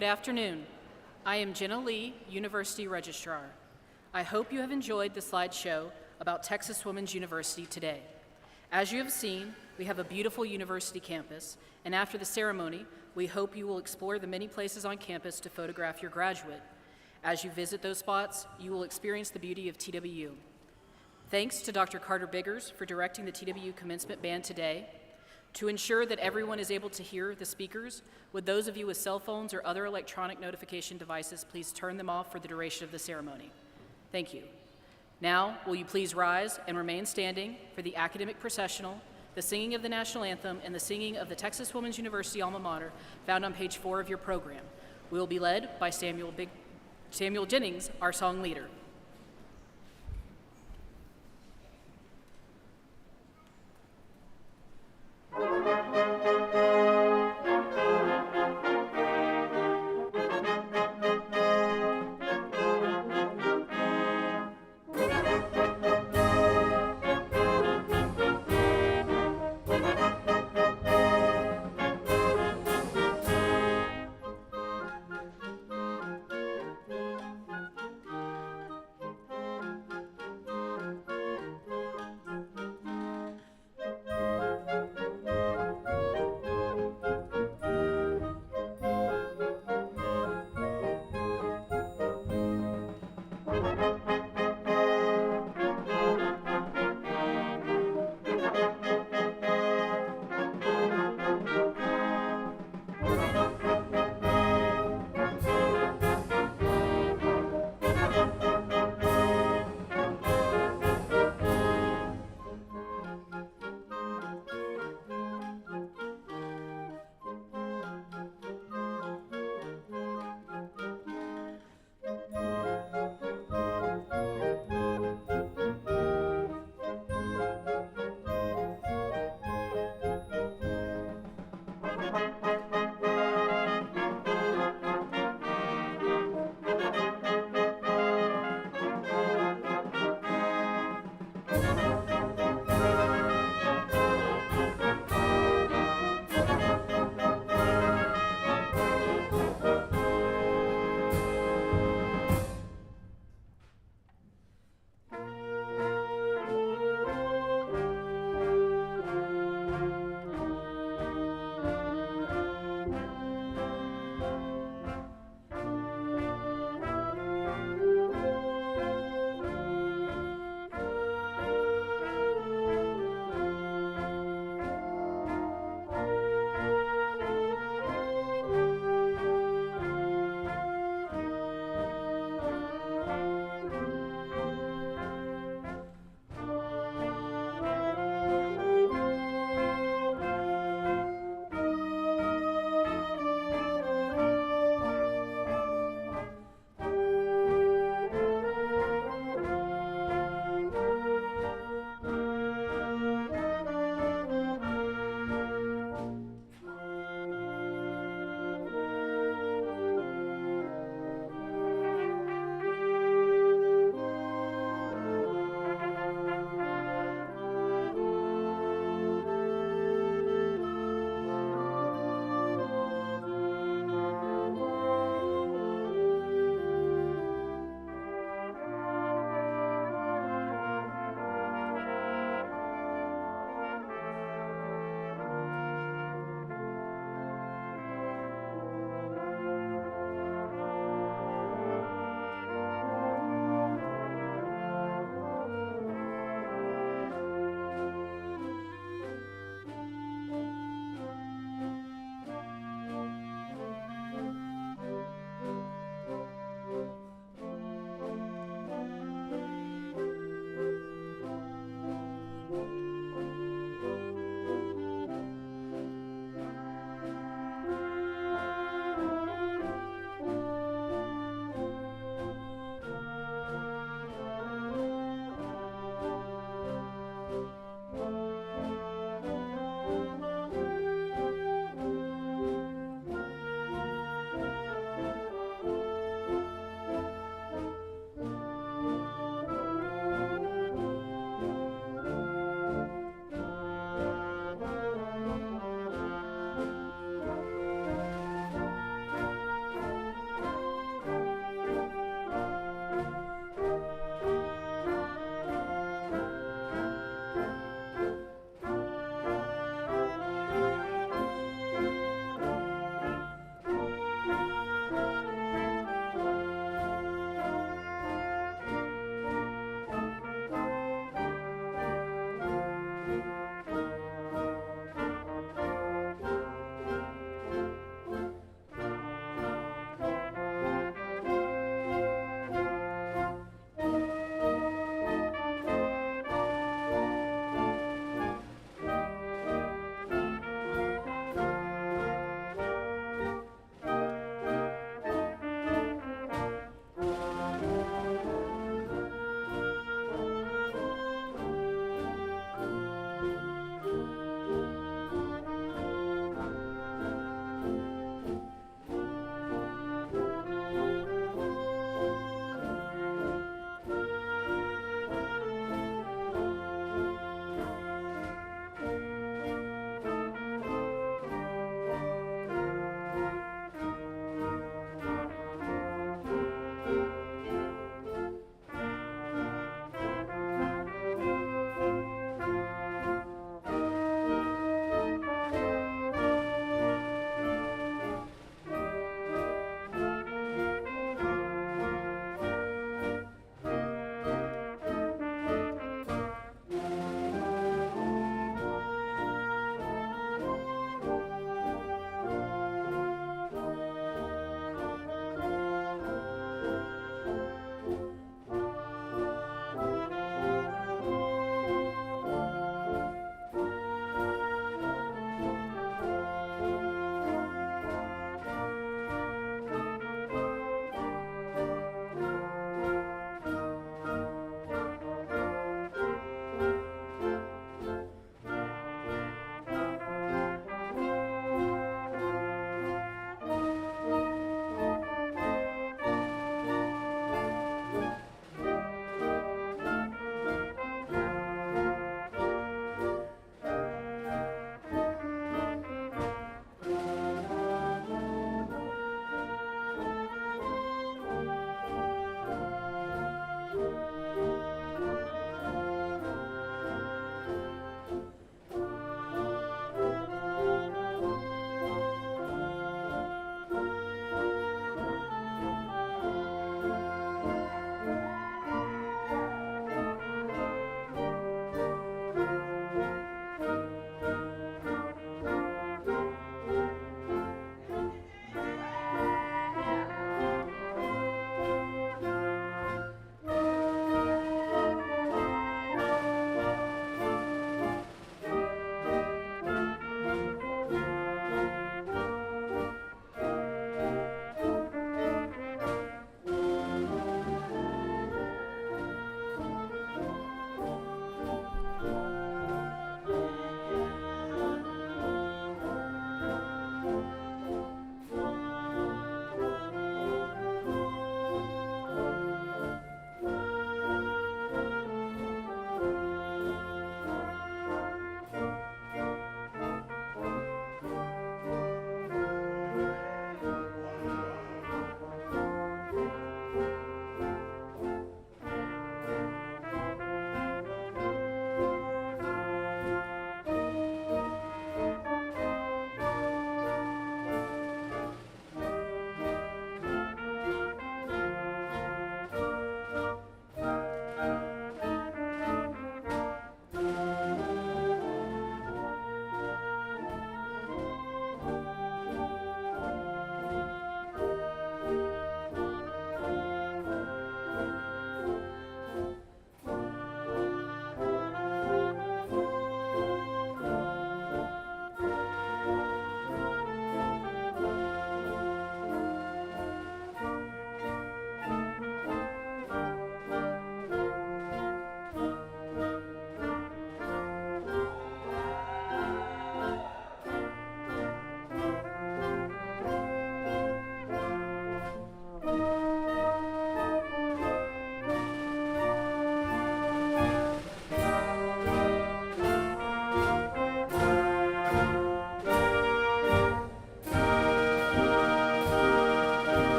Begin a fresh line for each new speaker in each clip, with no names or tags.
Good afternoon. I am Jenna Lee, University Registrar. I hope you have enjoyed the slideshow about Texas Women's University today. As you have seen, we have a beautiful university campus, and after the ceremony, we hope you will explore the many places on campus to photograph your graduate. As you visit those spots, you will experience the beauty of TWU. Thanks to Dr. Carter Biggers for directing the TWU commencement band today. To ensure that everyone is able to hear the speakers, would those of you with cell phones or other electronic notification devices please turn them off for the duration of the ceremony? Thank you. Now, will you please rise and remain standing for the academic processional, the singing of the national anthem, and the singing of the Texas Women's University alma mater found on page 4 of your program. We will be led by Samuel Jennings, our song leader.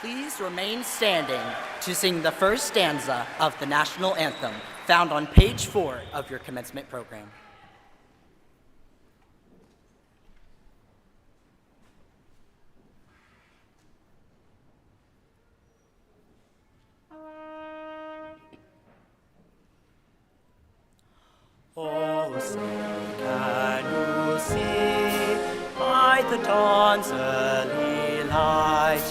please remain standing to sing the first stanza of the national anthem, found on page 4 of your commencement program. Oh, say, can you see by the dawn's early light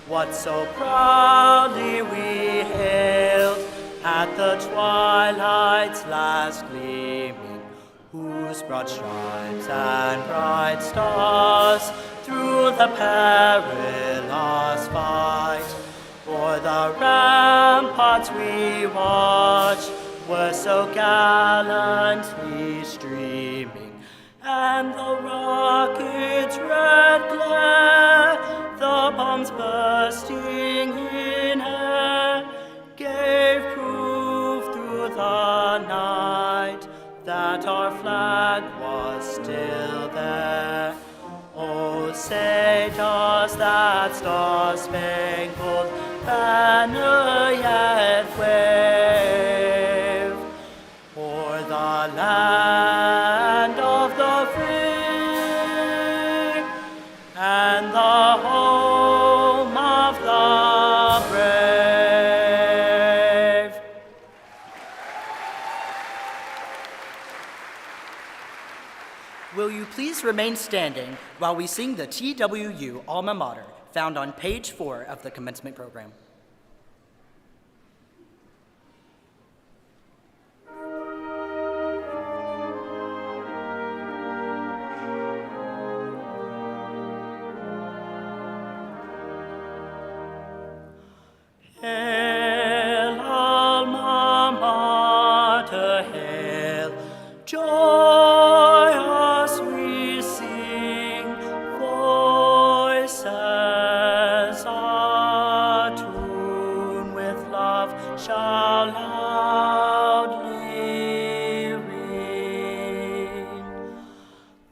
what so proudly we hailed at the twilight's last gleaming, whose broad stripes and bright stars through the perilous fight o'er the ramparts we watched were so gallantly streaming, and the rocket's red glare, the bombs bursting in air, gave proof through the night that our flag was still there. Oh, say does that star-spangled banner yet wave o'er the land of the free and the home of the brave? Will you please remain standing while we sing the TWU alma mater, found on page 4 of the commencement program. Hail, alma mater, hail, joyous we sing, voices attuned with love shall loudly ring.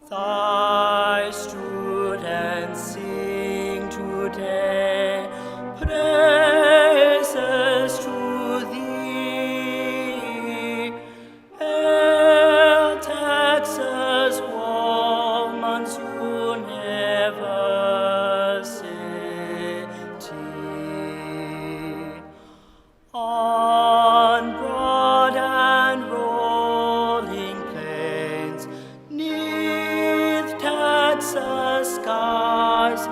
Thy students sing today praises to thee. Hail, Texas Woman's University. On broad and rolling plains, 'neath Texas skies,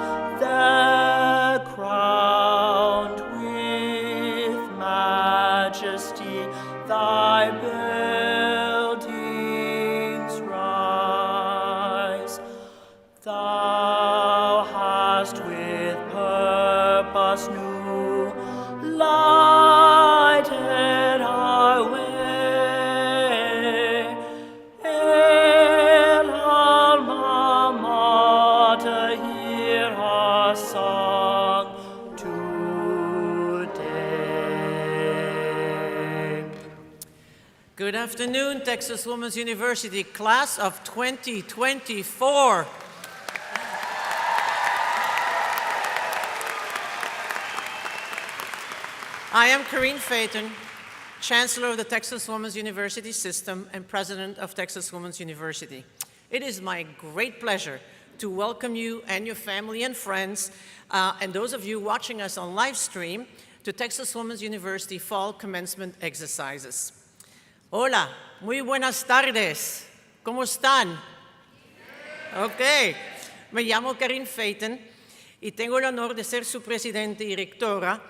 they're crowned with majesty, thy buildings rise. Thou hast with purpose new lighted our way. Hail, alma mater, hear our song today.
Good afternoon, Texas Women's University, class of 2024. I am Corinne Phaeton, Chancellor of the Texas Women's University System and President of Texas Women's University. It is my great pleasure to welcome you and your family and friends, and those of you watching us on live stream, to Texas Women's University Fall Commencement Exercises. Hola, muy buenas tardes. ¿Cómo están? Ok, me llamo Corinne Phaeton y tengo el honor de ser su presidente y rectora.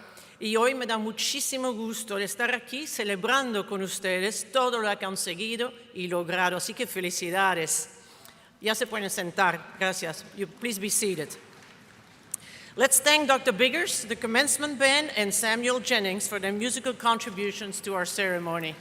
Y hoy me da muchísimo gusto de estar aquí celebrando con ustedes todo lo que han conseguido y logrado. Así que felicidades. Ya se pueden sentar. Gracias. You please be seated. Let's thank Dr. Biggers, the commencement band, and Samuel Jennings for their musical contributions to our ceremony.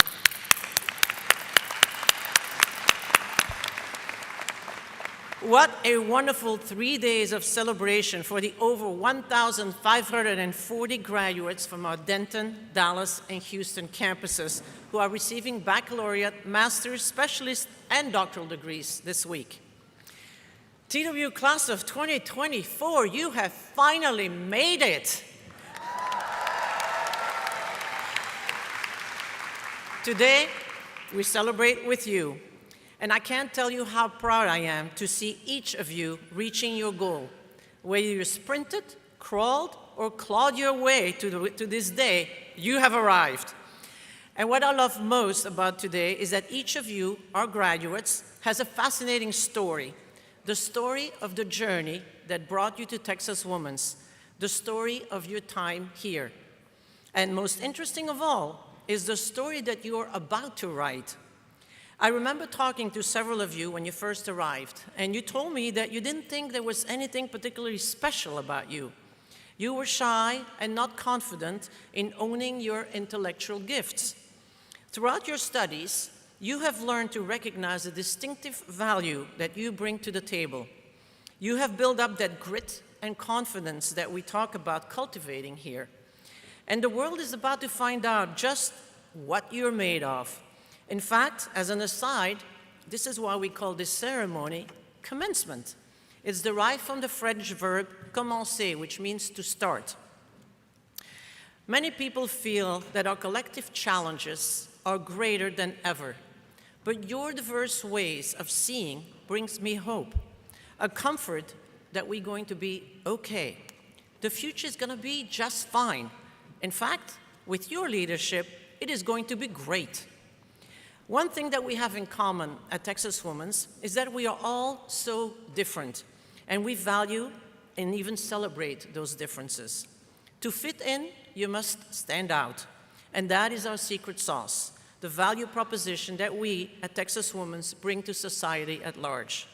What a wonderful 3 days of celebration for the over 1,540 graduates from our Denton, Dallas, and Houston campuses who are receiving baccalaureate, master's, specialist, and doctoral degrees this week. TWU class of 2024, you have finally made it. Today, we celebrate with you. And I can't tell you how proud I am to see each of you reaching your goal. Whether you sprinted, crawled, or clawed your way to this day, you have arrived. And what I love most about today is that each of you, our graduates, has a fascinating story. The story of the journey that brought you to Texas Women's, the story of your time here. And most interesting of all is the story that you are about to write. I remember talking to several of you when you first arrived, and you told me that you didn't think there was anything particularly special about you. You were shy and not confident in owning your intellectual gifts. Throughout your studies, you have learned to recognize the distinctive value that you bring to the table. You have built up that grit and confidence that we talk about cultivating here. And the world is about to find out just what you're made of. In fact, as an aside, this is why we call this ceremony commencement. It's derived from the French verb commencer, which means to start. Many people feel that our collective challenges are greater than ever, but your diverse ways of seeing brings me hope, a comfort that we're going to be okay. The future is going to be just fine. In fact, with your leadership, it is going to be great. One thing that we have in common at Texas Women's is that we are all so different, and we value and even celebrate those differences. To fit in, you must stand out, and that is our secret sauce, the value proposition that we at Texas Women's bring to society at large.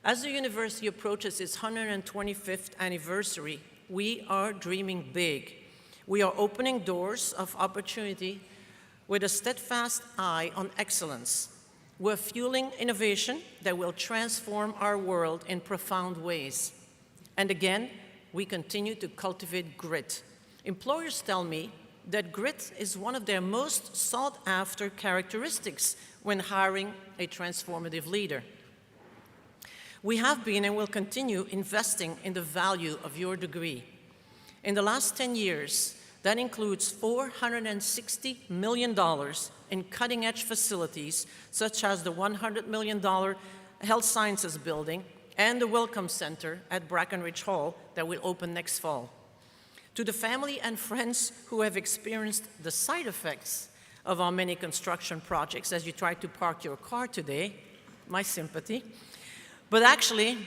As the university approaches its 125th anniversary, we are dreaming big. We are opening doors of opportunity with a steadfast eye on excellence. We're fueling innovation that will transform our world in profound ways. And again, we continue to cultivate grit. Employers tell me that grit is one of their most sought-after characteristics when hiring a transformative leader. We have been and will continue investing in the value of your degree. In the last 10 years, that includes $460 million in cutting-edge facilities, such as the $100 million Health Sciences Building and the Welcome Center at Brackenridge Hall that will open next fall. To the family and friends who have experienced the side effects of our many construction projects as you try to park your car today, my sympathy. But actually,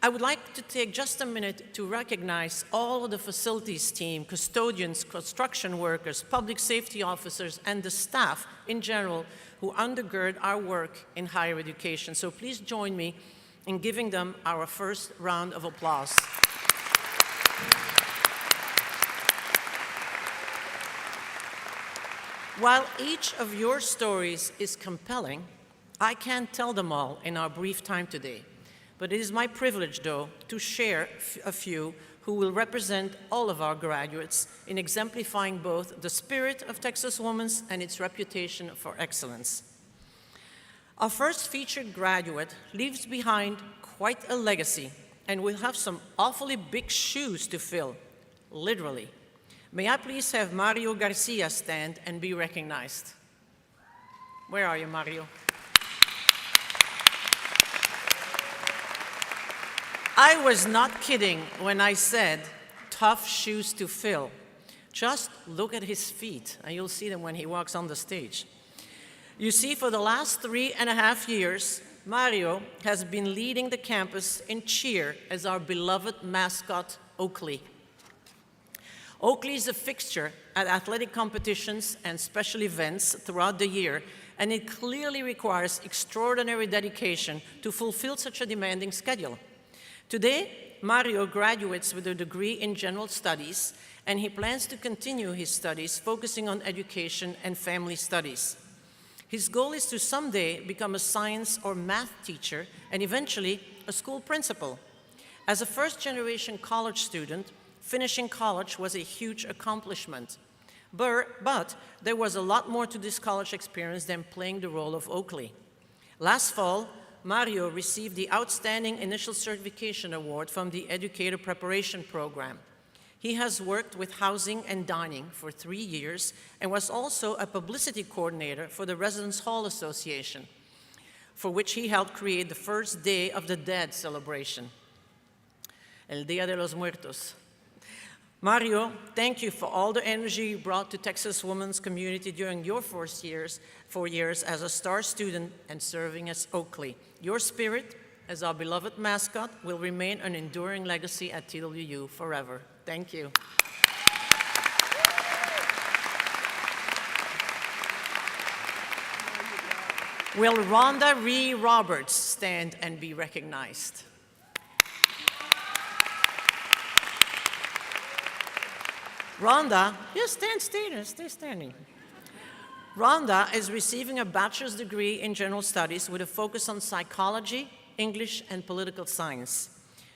I would like to take just a minute to recognize all of the facilities team, custodians, construction workers, public safety officers, and the staff in general who undergird our work in higher education. So please join me in giving them our first round of applause. While each of your stories is compelling, I can't tell them all in our brief time today. But it is my privilege, though, to share a few who will represent all of our graduates in exemplifying both the spirit of Texas Women's and its reputation for excellence. Our first featured graduate leaves behind quite a legacy and will have some awfully big shoes to fill, literally. May I please have Mario Garcia stand and be recognized? Where are you, Mario? I was not kidding when I said tough shoes to fill. Just look at his feet, and you'll see them when he walks on the stage. You see, for the last 3.5 years, Mario has been leading the campus in cheer as our beloved mascot, Oakley. Oakley is a fixture at athletic competitions and special events throughout the year, and it clearly requires extraordinary dedication to fulfill such a demanding schedule. Today, Mario graduates with a degree in general studies, and he plans to continue his studies focusing on education and family studies. His goal is to someday become a science or math teacher and eventually a school principal. As a first-generation college student, finishing college was a huge accomplishment. But there was a lot more to this college experience than playing the role of Oakley. Last fall, Mario received the Outstanding Initial Certification Award from the Educator Preparation Program. He has worked with housing and dining for 3 years and was also a publicity coordinator for the Residence Hall Association, for which he helped create the first Day of the Dead celebration, El Día de los Muertos. Mario, thank you for all the energy you brought to Texas Women's community during your 4 years as a star student and serving as Oakley. Your spirit, as our beloved mascot, will remain an enduring legacy at TWU forever. Thank you. Will Rhonda Ree Roberts stand and be recognized? Rhonda, yes, stay standing. Rhonda is receiving a bachelor's degree in general studies with a focus on psychology, English, and political science.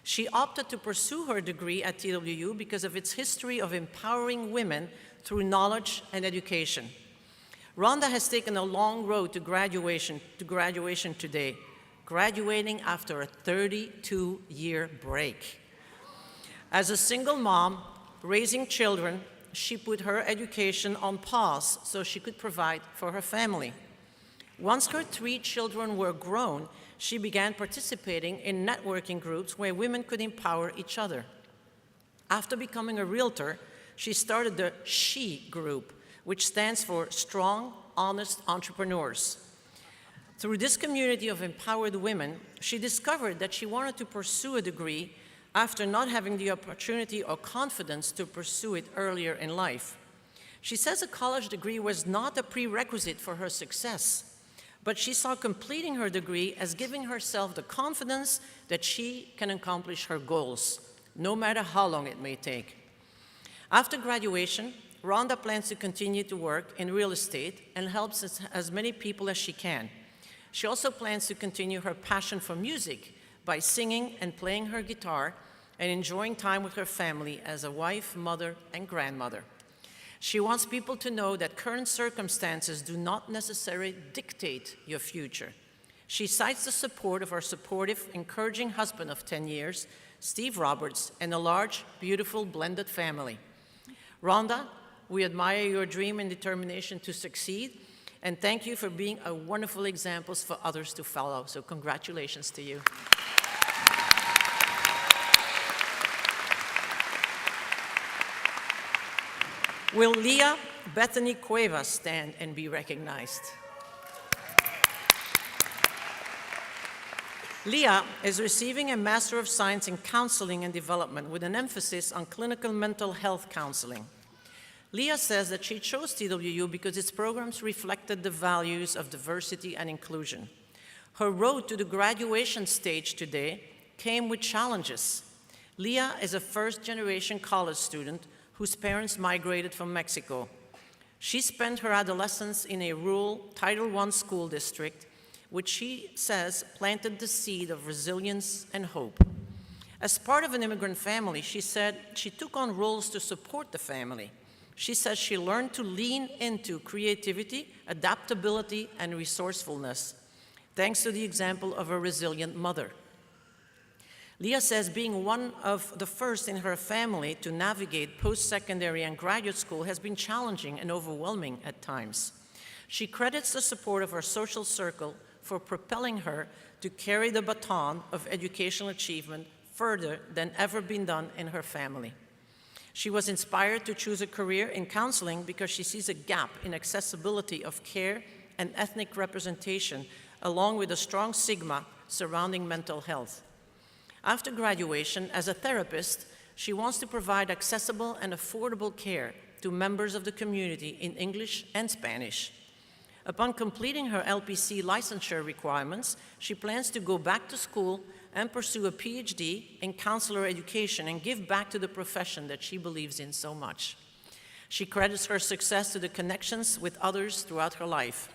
She opted to pursue her degree at TWU because of its history of empowering women through knowledge and education. Rhonda has taken a long road to graduation today, graduating after a 32-year break. As a single mom, raising children, she put her education on pause so she could provide for her family. Once her 3 children were grown, she began participating in networking groups where women could empower each other. After becoming a realtor, she started the SHE group, which stands for Strong, Honest Entrepreneurs. Through this community of empowered women, she discovered that she wanted to pursue a degree after not having the opportunity or confidence to pursue it earlier in life. She says a college degree was not a prerequisite for her success, but she saw completing her degree as giving herself the confidence that she can accomplish her goals, no matter how long it may take. After graduation, Rhonda plans to continue to work in real estate and helps as many people as she can. She also plans to continue her passion for music by singing and playing her guitar and enjoying time with her family as a wife, mother, and grandmother. She wants people to know that current circumstances do not necessarily dictate your future. She cites the support of her supportive, encouraging husband of 10 years, Steve Roberts, and a large, beautiful, blended family. Rhonda, we admire your dream and determination to succeed, and thank you for being a wonderful example for others to follow. So congratulations to you. Will Leah Bethany Cuevas stand and be recognized? Leah is receiving a Master of Science in Counseling and Development with an emphasis on clinical mental health counseling. Leah says that she chose TWU because its programs reflected the values of diversity and inclusion. Her road to the graduation stage today came with challenges. Leah is a first-generation college student whose parents migrated from Mexico. She spent her adolescence in a rural Title I school district, which she says planted the seed of resilience and hope. As part of an immigrant family, she said she took on roles to support the family. She says she learned to lean into creativity, adaptability, and resourcefulness, thanks to the example of a resilient mother. Leah says being one of the first in her family to navigate post-secondary and graduate school has been challenging and overwhelming at times. She credits the support of her social circle for propelling her to carry the baton of educational achievement further than ever been done in her family. She was inspired to choose a career in counseling because she sees a gap in accessibility of care and ethnic representation, along with a strong stigma surrounding mental health. After graduation, as a therapist, she wants to provide accessible and affordable care to members of the community in English and Spanish. Upon completing her LPC licensure requirements, she plans to go back to school and pursue a PhD in counselor education and give back to the profession that she believes in so much. She credits her success to the connections with others throughout her life.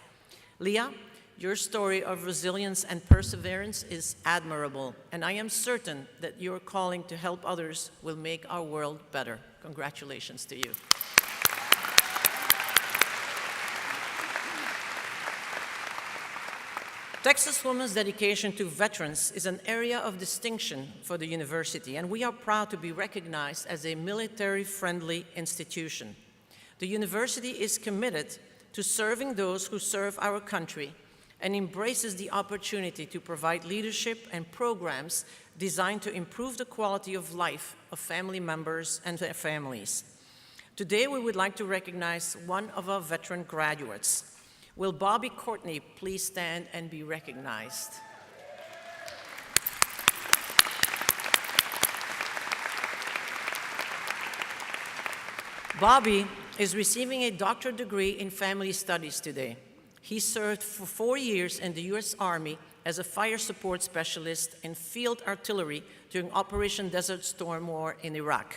Leah, your story of resilience and perseverance is admirable, and I am certain that your calling to help others will make our world better. Congratulations to you. Texas Women's dedication to veterans is an area of distinction for the university, and we are proud to be recognized as a military-friendly institution. The university is committed to serving those who serve our country and embraces the opportunity to provide leadership and programs designed to improve the quality of life of family members and their families. Today, we would like to recognize one of our veteran graduates. Will Bobby Courtney please stand and be recognized? Bobby is receiving a doctorate degree in family studies today. He served for 4 years in the U.S. Army as a fire support specialist in field artillery during Operation Desert Storm War in Iraq.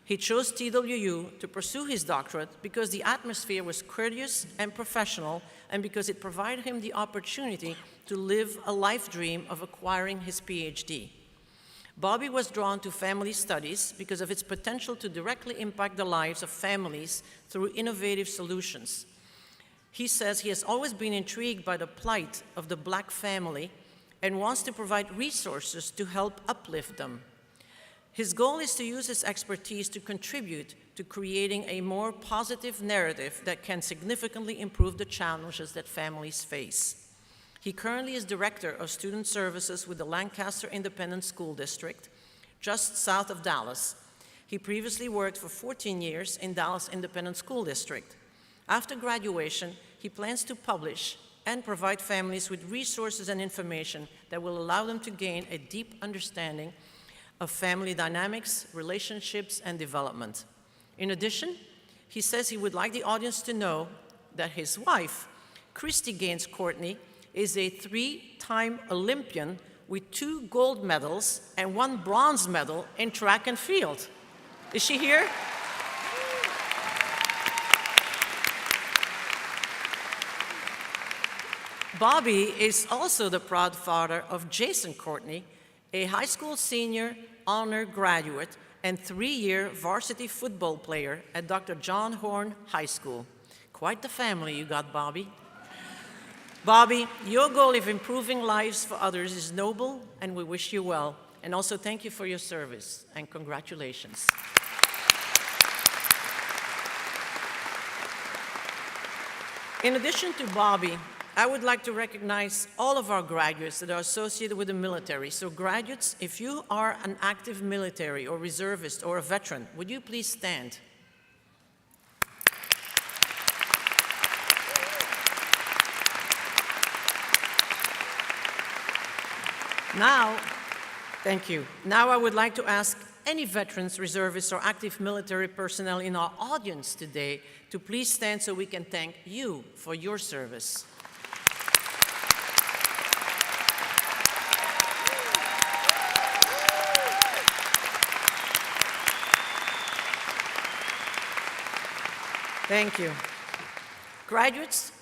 He chose TWU to pursue his doctorate because the atmosphere was courteous and professional, and because it provided him the opportunity to live a life dream of acquiring his PhD. Bobby was drawn to family studies because of its potential to directly impact the lives of families through innovative solutions. He says he has always been intrigued by the plight of the Black family and wants to provide resources to help uplift them. His goal is to use his expertise to contribute to creating a more positive narrative that can significantly improve the challenges that families face. He currently is Director of Student Services with the Lancaster Independent School District, just south of Dallas. He previously worked for 14 years in Dallas Independent School District. After graduation, he plans to publish and provide families with resources and information that will allow them to gain a deep understanding of family dynamics, relationships, and development. In addition, he says he would like the audience to know that his wife, Christy Gaines Courtney, is a 3-time Olympian with 2 gold medals and 1 bronze medal in track and field. Is she here? Bobby is also the proud father of Jason Courtney, a high school senior, honor graduate, and 3-year varsity football player at Dr. John Horn High School. Quite the family you got, Bobby. Bobby, your goal of improving lives for others is noble, and we wish you well. And also thank you for your service, and congratulations. In addition to Bobby, I would like to recognize all of our graduates that are associated with the military. So graduates, if you are an active military or reservist or a veteran, would you please stand? Now, thank you. Now I would like to ask any veterans, reservists, or active military personnel in our audience today to please stand so we can thank you for your service. Thank you. Graduates,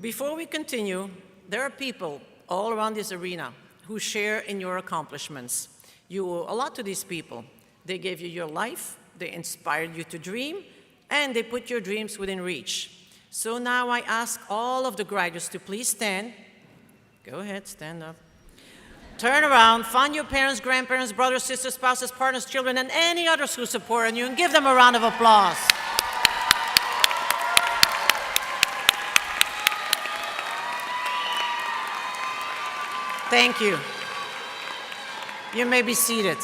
before we continue, there are people all around this arena who share in your accomplishments. You owe a lot to these people. They gave you your life, they inspired you to dream, and they put your dreams within reach. So now I ask all of the graduates to please stand. Go ahead, stand up. Turn around, find your parents, grandparents, brothers, sisters, spouses, partners, children, and any others who support you, and give them a round of applause. Thank you. You may be seated.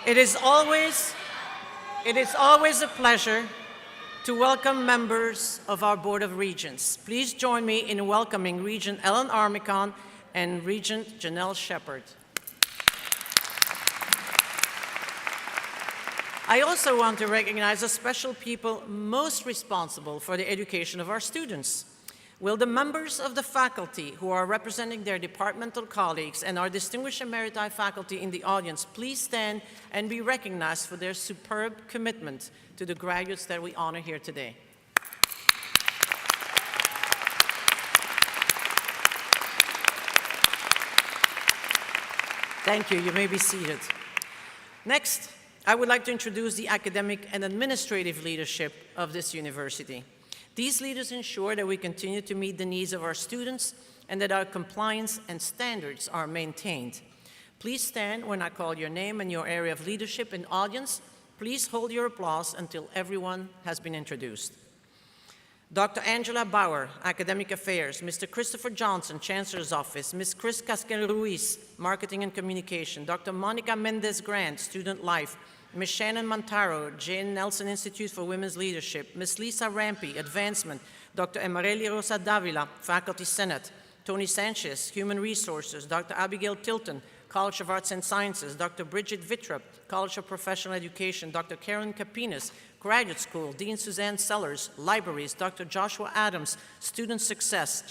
It is always a pleasure to welcome members of our Board of Regents. Please join me in welcoming Regent Ellen Armicon and Regent Janelle Shepard. I also want to recognize the special people most responsible for the education of our students. Will the members of the faculty who are representing their departmental colleagues and our distinguished emeriti faculty in the audience please stand and be recognized for their superb commitment to the graduates that we honor here today. Thank you. You may be seated. Next, I would like to introduce the academic and administrative leadership of this university. These leaders ensure that we continue to meet the needs of our students and that our compliance and standards are maintained. Please stand when I call your name and your area of leadership. In audience, please hold your applause until everyone has been introduced. Dr. Angela Bauer, Academic Affairs, Mr. Christopher Johnson, Chancellor's Office, Ms. Chris Casquel-Ruiz, Marketing and Communication, Dr. Monica Mendez-Grant, Student Life, Ms. Shannon Montaro, Jane Nelson Institute for Women's Leadership, Ms. Lisa Rampy, Advancement, Dr. Emareli Rosa Davila, Faculty Senate, Tony Sanchez, Human Resources, Dr. Abigail Tilton, College of Arts and Sciences, Dr. Bridget Vittrup, College of Professional Education, Dr. Karen Capinas, Graduate School, Dean Suzanne Sellers, Libraries, Dr. Joshua Adams, Student Success,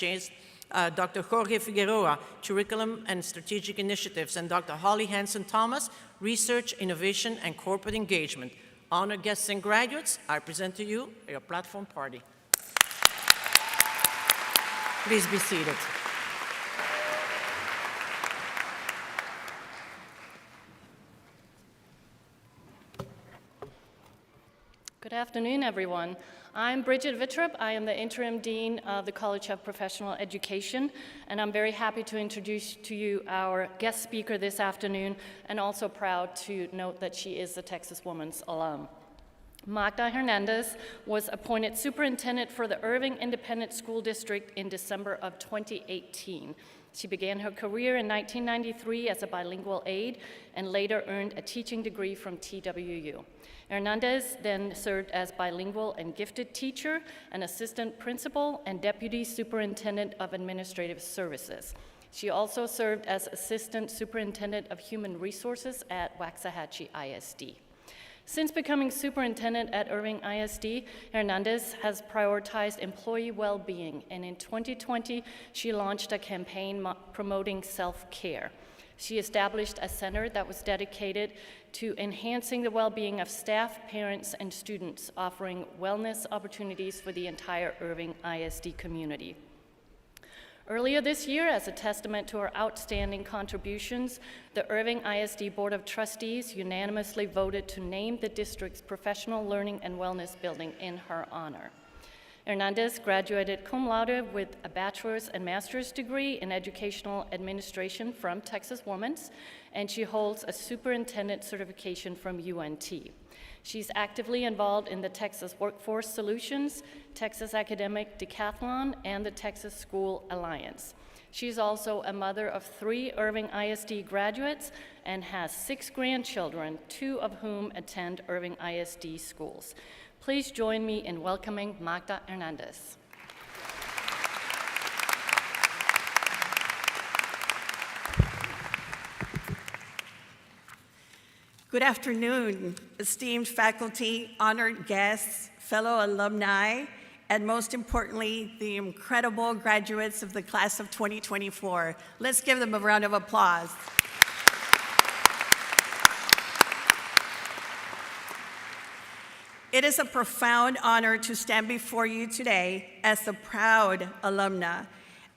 Dr. Jorge Figueroa, Curriculum and Strategic Initiatives, and Dr. Holly Hanson-Thomas, Research, Innovation, and Corporate Engagement. Honored guests and graduates, I present to you your platform party. Please be seated.
Good afternoon, everyone. I'm Bridget Vittrup. I am the Interim Dean of the College of Professional Education, and I'm very happy to introduce to you our guest speaker this afternoon, and also proud to note that she is a Texas Woman's alum. Magda Hernandez was appointed superintendent for the Irving Independent School District in December of 2018. She began her career in 1993 as a bilingual aide and later earned a teaching degree from TWU. Hernandez then served as bilingual and gifted teacher, an assistant principal, and deputy superintendent of administrative services. She also served as assistant superintendent of human resources at Waxahachie ISD. Since becoming superintendent at Irving ISD, Hernandez has prioritized employee well-being, and in 2020, she launched a campaign promoting self-care. She established a center that was dedicated to enhancing the well-being of staff, parents, and students, offering wellness opportunities for the entire Irving ISD community. Earlier this year, as a testament to her outstanding contributions, the Irving ISD Board of Trustees unanimously voted to name the district's Professional Learning and Wellness Building in her honor. Hernandez graduated cum laude with a bachelor's and master's degree in educational administration from Texas Woman's, and she holds a superintendent certification from UNT. She's actively involved in the Texas Workforce Solutions, Texas Academic Decathlon, and the Texas School Alliance. She's also a mother of 3 Irving ISD graduates and has 6 grandchildren, 2 of whom attend Irving ISD schools. Please join me in welcoming Magda Hernandez.
Good afternoon, esteemed faculty, honored guests, fellow alumni, and most importantly, the incredible graduates of the class of 2024. Let's give them a round of applause. It is a profound honor to stand before you today as the proud alumna,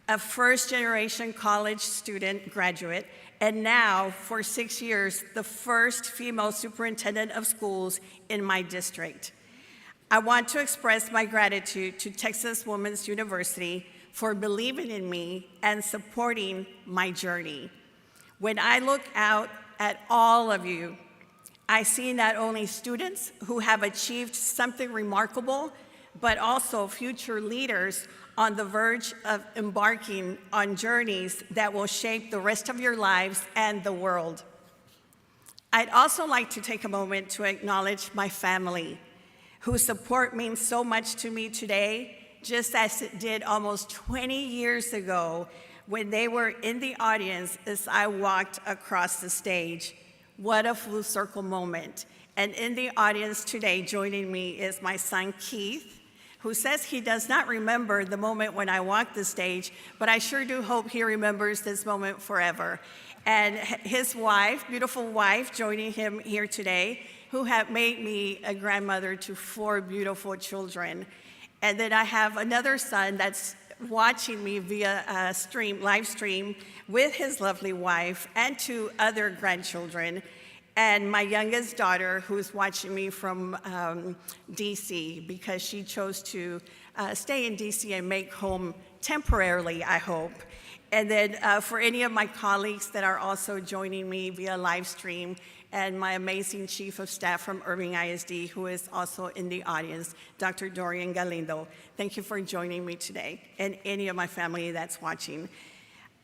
a first-generation college student graduate, and now, for 6 years, the first female superintendent of schools in my district. I want to express my gratitude to Texas Women's University for believing in me and supporting my journey. When I look out at all of you, I see not only students who have achieved something remarkable, but also future leaders on the verge of embarking on journeys that will shape the rest of your lives and the world. I'd also like to take a moment to acknowledge my family, whose support means so much to me today, just as it did almost 20 years ago when they were in the audience as I walked across the stage. What a full circle moment. And in the audience today, joining me is my son, Keith, who says he does not remember the moment when I walked the stage, but I sure do hope he remembers this moment forever. And his wife, beautiful wife, joining him here today, who have made me a grandmother to 4 beautiful children. And then I have another son that's watching me via live stream with his lovely wife and 2 other grandchildren. and my youngest daughter, who's watching me from DC because she chose to stay in DC and make home temporarily, I hope. And then for any of my colleagues that are also joining me via live stream, and my amazing Chief of Staff from Irving ISD, who is also in the audience, Dr. Dorian Galindo. Thank you for joining me today, and any of my family that's watching.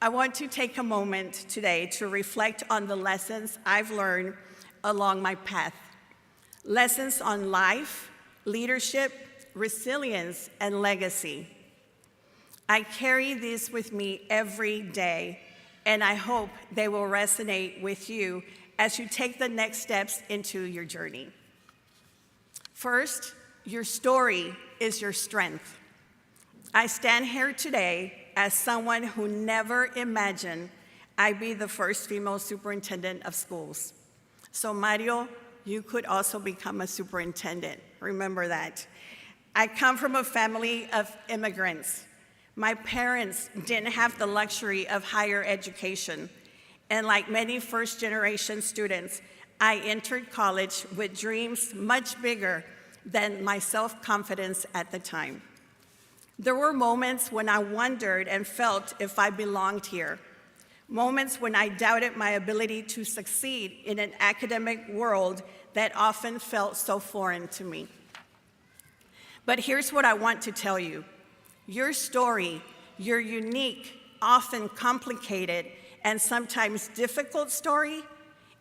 I want to take a moment today to reflect on the lessons I've learned along my path. Lessons on life, leadership, resilience, and legacy. I carry these with me every day, and I hope they will resonate with you as you take the next steps into your journey. First, your story is your strength. I stand here today as someone who never imagined I'd be the first female superintendent of schools. So Mario, you could also become a superintendent. Remember that. I come from a family of immigrants. My parents didn't have the luxury of higher education. And like many first-generation students, I entered college with dreams much bigger than my self-confidence at the time. There were moments when I wondered and felt if I belonged here. Moments when I doubted my ability to succeed in an academic world that often felt so foreign to me. But here's what I want to tell you. Your story, your unique, often complicated, and sometimes difficult story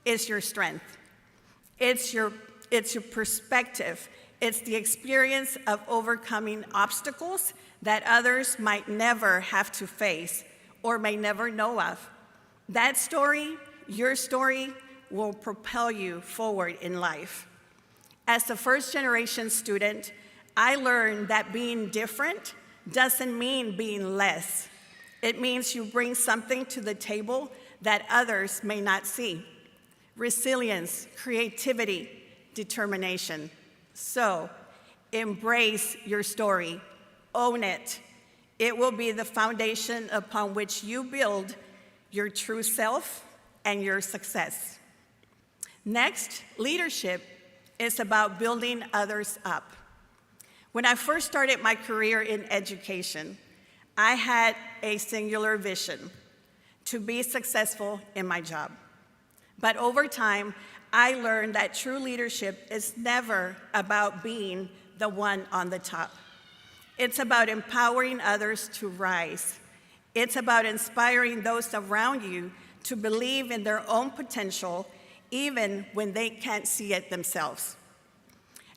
is your strength. It's your perspective. It's the experience of overcoming obstacles that others might never have to face or may never know of. That story, your story, will propel you forward in life. As a first-generation student, I learned that being different doesn't mean being less. It means you bring something to the table that others may not see. Resilience, creativity, determination. So, embrace your story. Own it. It will be the foundation upon which you build your true self and your success. Next, leadership is about building others up. When I first started my career in education, I had a singular vision: to be successful in my job. But over time, I learned that true leadership is never about being the one on the top. It's about empowering others to rise. It's about inspiring those around you to believe in their own potential, even when they can't see it themselves.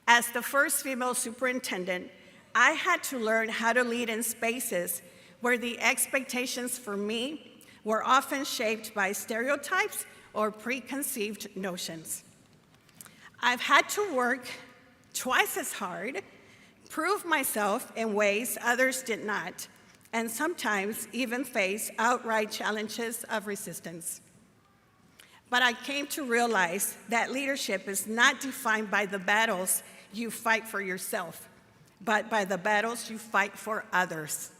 As the first female superintendent, I had to learn how to lead in spaces where the expectations for me were often shaped by stereotypes or preconceived notions. I've had to work twice as hard, prove myself in ways others did not, and sometimes even face outright challenges of resistance. But I came to realize that leadership is not defined by the battles you fight for yourself, but by the battles you fight for others.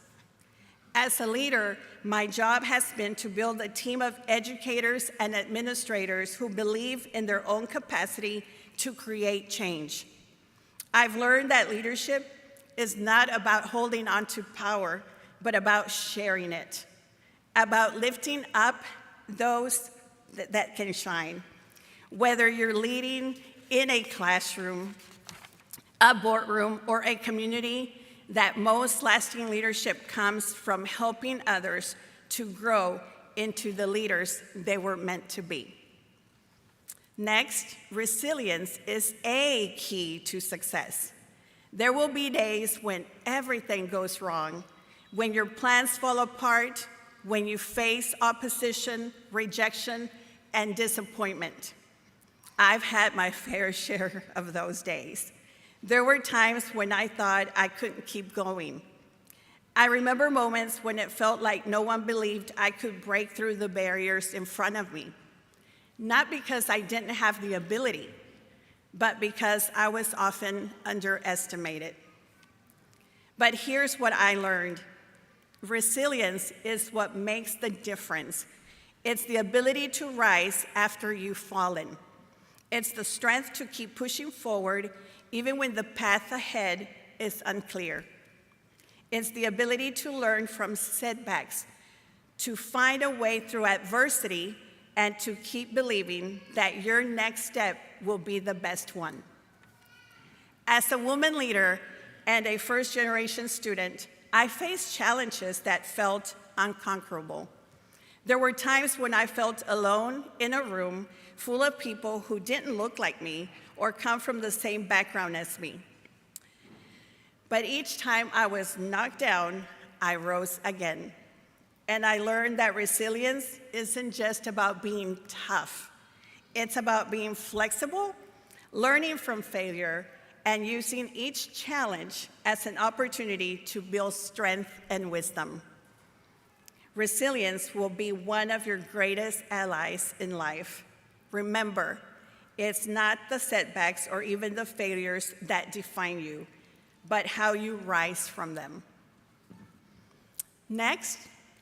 As a leader, my job has been to build a team of educators and administrators who believe in their own capacity to create change. I've learned that leadership is not about holding on to power, but about sharing it, about lifting up those that can shine. Whether you're leading in a classroom, a boardroom, or a community, that most lasting leadership comes from helping others to grow into the leaders they were meant to be. Next, resilience is a key to success. There will be days when everything goes wrong, when your plans fall apart, when you face opposition, rejection, and disappointment. I've had my fair share of those days. There were times when I thought I couldn't keep going. I remember moments when it felt like no one believed I could break through the barriers in front of me. Not because I didn't have the ability, but because I was often underestimated. But here's what I learned. Resilience is what makes the difference. It's the ability to rise after you've fallen. It's the strength to keep pushing forward even when the path ahead is unclear. It's the ability to learn from setbacks, to find a way through adversity, and to keep believing that your next step will be the best one. As a woman leader and a first-generation student, I faced challenges that felt unconquerable. There were times when I felt alone in a room full of people who didn't look like me or come from the same background as me. But each time I was knocked down, I rose again. And I learned that resilience isn't just about being tough. It's about being flexible, learning from failure, and using each challenge as an opportunity to build strength and wisdom. Resilience will be one of your greatest allies in life. Remember, it's not the setbacks or even the failures that define you, but how you rise from them. Next,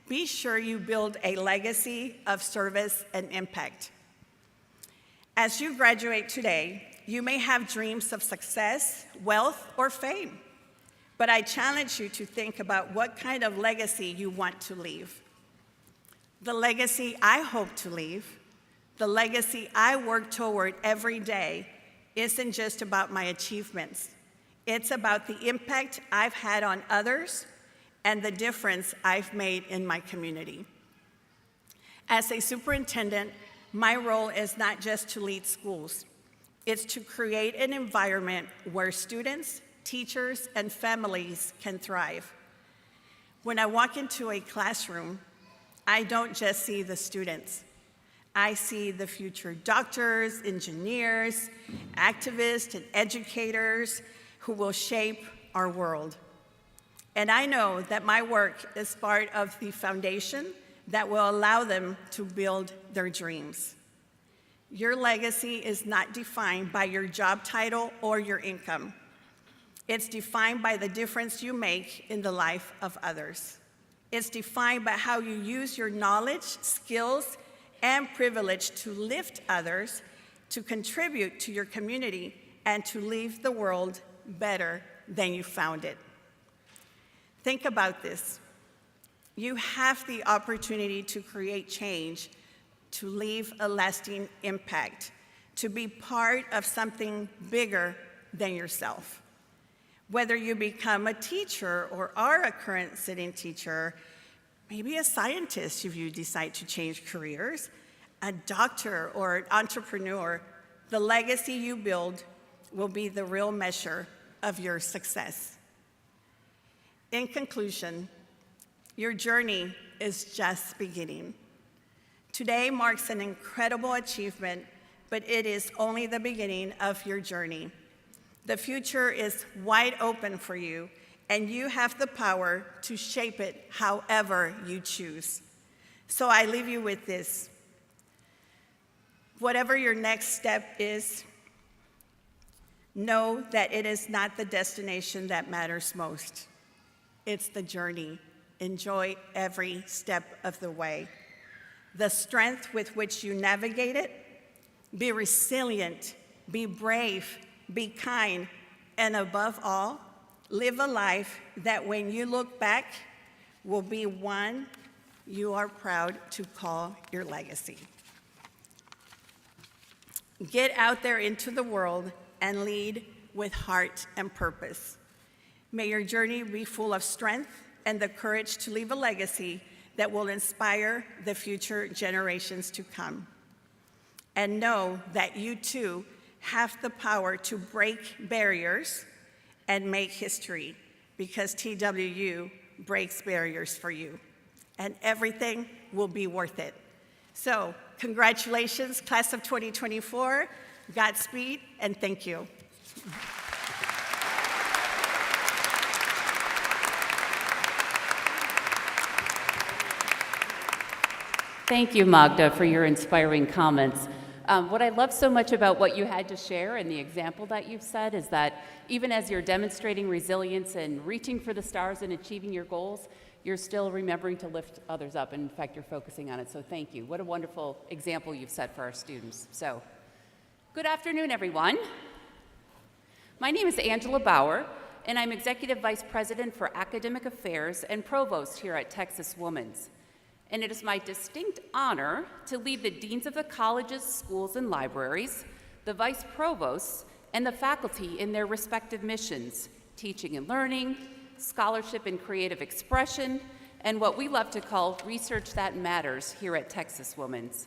be sure you build a legacy of service and impact. As you graduate today, you may have dreams of success, wealth, or fame, but I challenge you to think about what kind of legacy you want to leave. The legacy I hope to leave, the legacy I work toward every day, isn't just about my achievements. It's about the impact I've had on others and the difference I've made in my community. As a superintendent, my role is not just to lead schools. It's to create an environment where students, teachers, and families can thrive. When I walk into a classroom, I don't just see the students. I see the future doctors, engineers, activists, and educators who will shape our world. And I know that my work is part of the foundation that will allow them to build their dreams. Your legacy is not defined by your job title or your income. It's defined by the difference you make in the life of others. It's defined by how you use your knowledge, skills, and privilege to lift others, to contribute to your community, and to leave the world better than you found it. Think about this. You have the opportunity to create change, to leave a lasting impact, to be part of something bigger than yourself. Whether you become a teacher or are a current sitting teacher, maybe a scientist if you decide to change careers, a doctor or an entrepreneur, the legacy you build will be the real measure of your success. In conclusion, your journey is just beginning. Today marks an incredible achievement, but it is only the beginning of your journey. The future is wide open for you, and you have the power to shape it however you choose. So I leave you with this. Whatever your next step is, know that it is not the destination that matters most. It's the journey. Enjoy every step of the way. The strength with which you navigate it, be resilient, be brave, be kind, and above all, live a life that when you look back will be one you are proud to call your legacy. Get out there into the world and lead with heart and purpose. May your journey be full of strength and the courage to leave a legacy that will inspire the future generations to come. And know that you too have the power to break barriers and make history, because TWU breaks barriers for you, and everything will be worth it. So, congratulations, class of 2024, Godspeed, and thank you.
Thank you, Magda, for your inspiring comments. What I love so much about what you had to share and the example that you've set is that even as you're demonstrating resilience and reaching for the stars and achieving your goals, you're still remembering to lift others up. And in fact, you're focusing on it. So thank you. What a wonderful example you've set for our students. So Good afternoon, everyone. My name is Angela Bauer, and I'm Executive Vice President for Academic Affairs and Provost here at Texas Woman's. And it is my distinct honor to lead the deans of the colleges, schools, and libraries, the vice provosts, and the faculty in their respective missions, teaching and learning, scholarship and creative expression, and what we love to call research that matters here at Texas Woman's.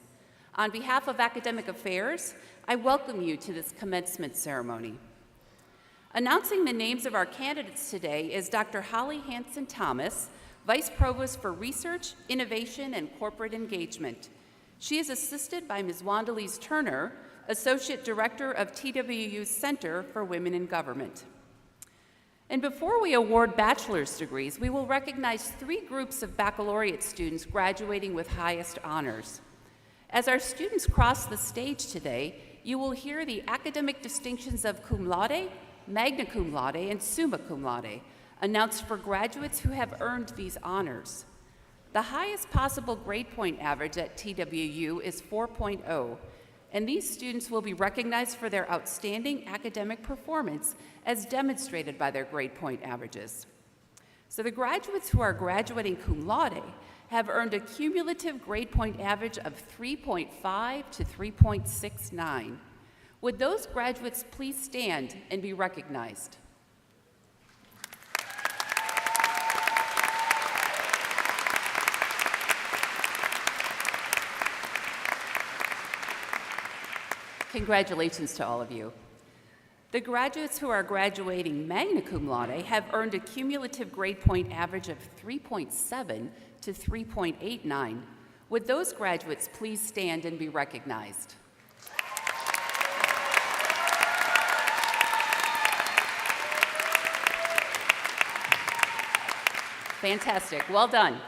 On behalf of Academic Affairs, I welcome you to this commencement ceremony. Announcing the names of our candidates today is Dr. Holly Hanson-Thomas, Vice Provost for Research, Innovation, and Corporate Engagement. She is assisted by Ms. Wandalise Turner, Associate Director of TWU's Center for Women in Government. And before we award bachelor's degrees, we will recognize 3 groups of baccalaureate students graduating with highest honors. As our students cross the stage today, you will hear the academic distinctions of cum laude, magna cum laude, and summa cum laude, announced for graduates who have earned these honors. The highest possible grade point average at TWU is 4.0, and these students will be recognized for their outstanding academic performance as demonstrated by their grade point averages. So the graduates who are graduating cum laude have earned a cumulative grade point average of 3.5 to 3.69. Would those graduates please stand and be recognized? Congratulations to all of you. The graduates who are graduating magna cum laude have earned a cumulative grade point average of 3.7 to 3.89. Would those graduates please stand and be recognized? Fantastic, well done.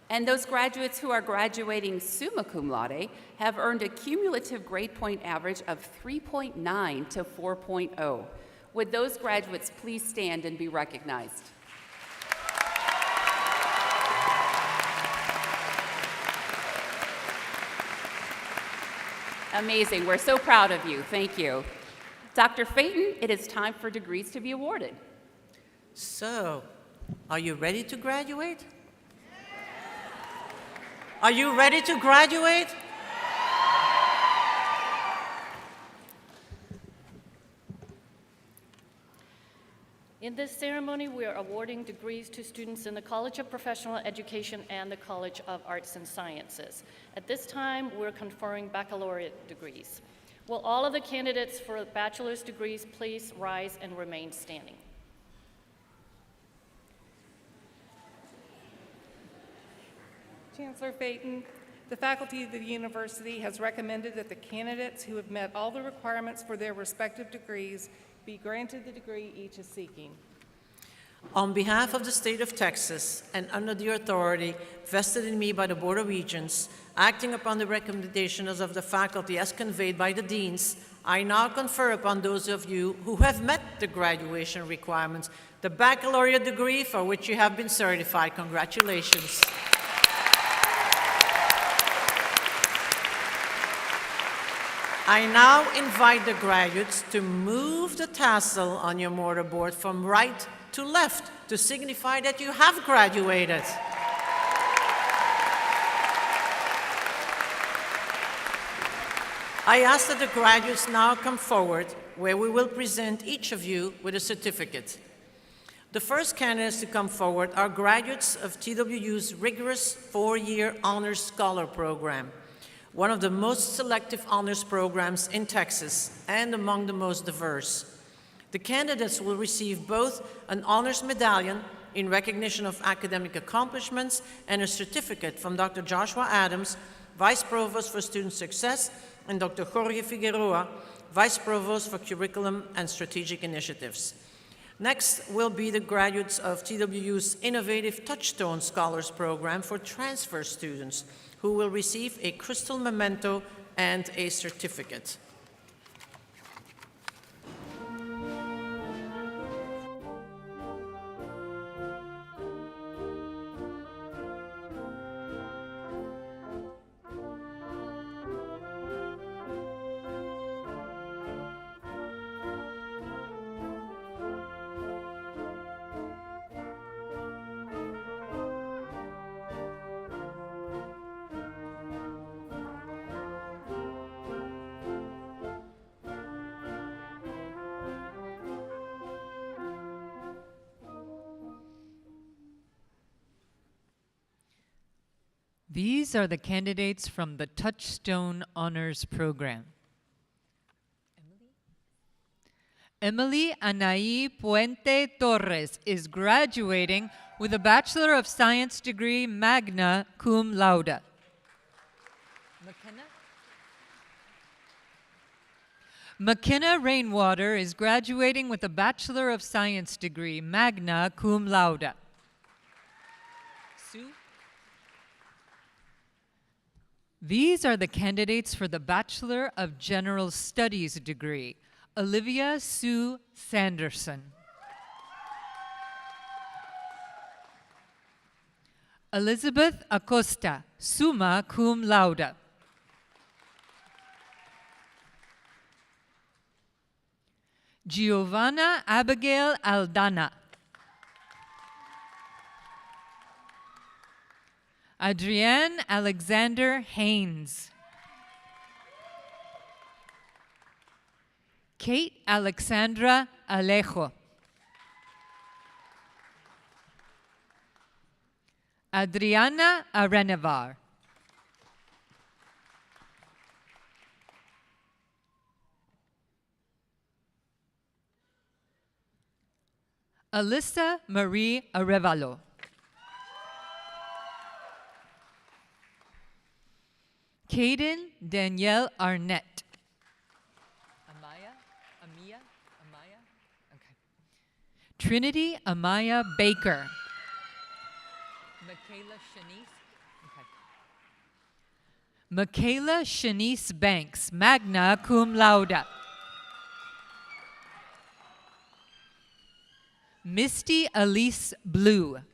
And those graduates who are graduating summa cum laude have earned a cumulative grade point average of 3.9 to 4.0. Would those graduates please stand and be recognized? Amazing, we're so proud of you, thank you. Dr. Phaeton, it is time for degrees to be awarded.
So, are you ready to graduate? Are you ready to graduate?
In this ceremony, we are awarding degrees to students in the College of Professional Education and the College of Arts and Sciences. At this time, we're conferring baccalaureate degrees. Will all of the candidates for bachelor's degrees please rise and remain standing?
Chancellor Phaeton, the faculty of the university has recommended that the candidates who have met all the requirements for their respective degrees be granted the degree each is seeking.
On behalf of the state of Texas and under the authority vested in me by the Board of Regents, acting upon the recommendations of the faculty as conveyed by the deans, I now confer upon those of you who have met the graduation requirements the baccalaureate degree for which you have been certified. Congratulations. I now invite the graduates to move the tassel on your mortarboard from right to left to signify that you have graduated. I ask that the graduates now come forward, where we will present each of you with a certificate. The first candidates to come forward are graduates of TWU's rigorous 4-year Honors Scholar Program, one of the most selective honors programs in Texas and among the most diverse. The candidates will receive both an honors medallion in recognition of academic accomplishments and a certificate from Dr. Joshua Adams, Vice Provost for Student Success, and Dr. Jorge Figueroa, Vice Provost for Curriculum and Strategic Initiatives. Next will be the graduates of TWU's Innovative Touchstone Scholars Program for transfer students, who will receive a crystal memento and a certificate.
These are the candidates from the Touchstone Honors Program. Emily Anaí Puente Torres is graduating with a Bachelor of Science degree magna cum laude. McKenna Rainwater is graduating with a Bachelor of Science degree magna cum laude. Sue? These are the candidates for the Bachelor of General Studies degree. Olivia Sue Sanderson. Elizabeth Acosta, summa cum laude. Giovanna Abigail Aldana. Adrienne Alexander Haynes. Kate Alexandra Alejo. Adriana Arenevar. Alyssa Marie Arevalo. Caden Danielle Arnett. Amaya? Okay. Trinity Amaya Baker. Michaela Shanice? Okay. Michaela Shanice Banks, magna cum laude. Misty Elise Blue. Okay.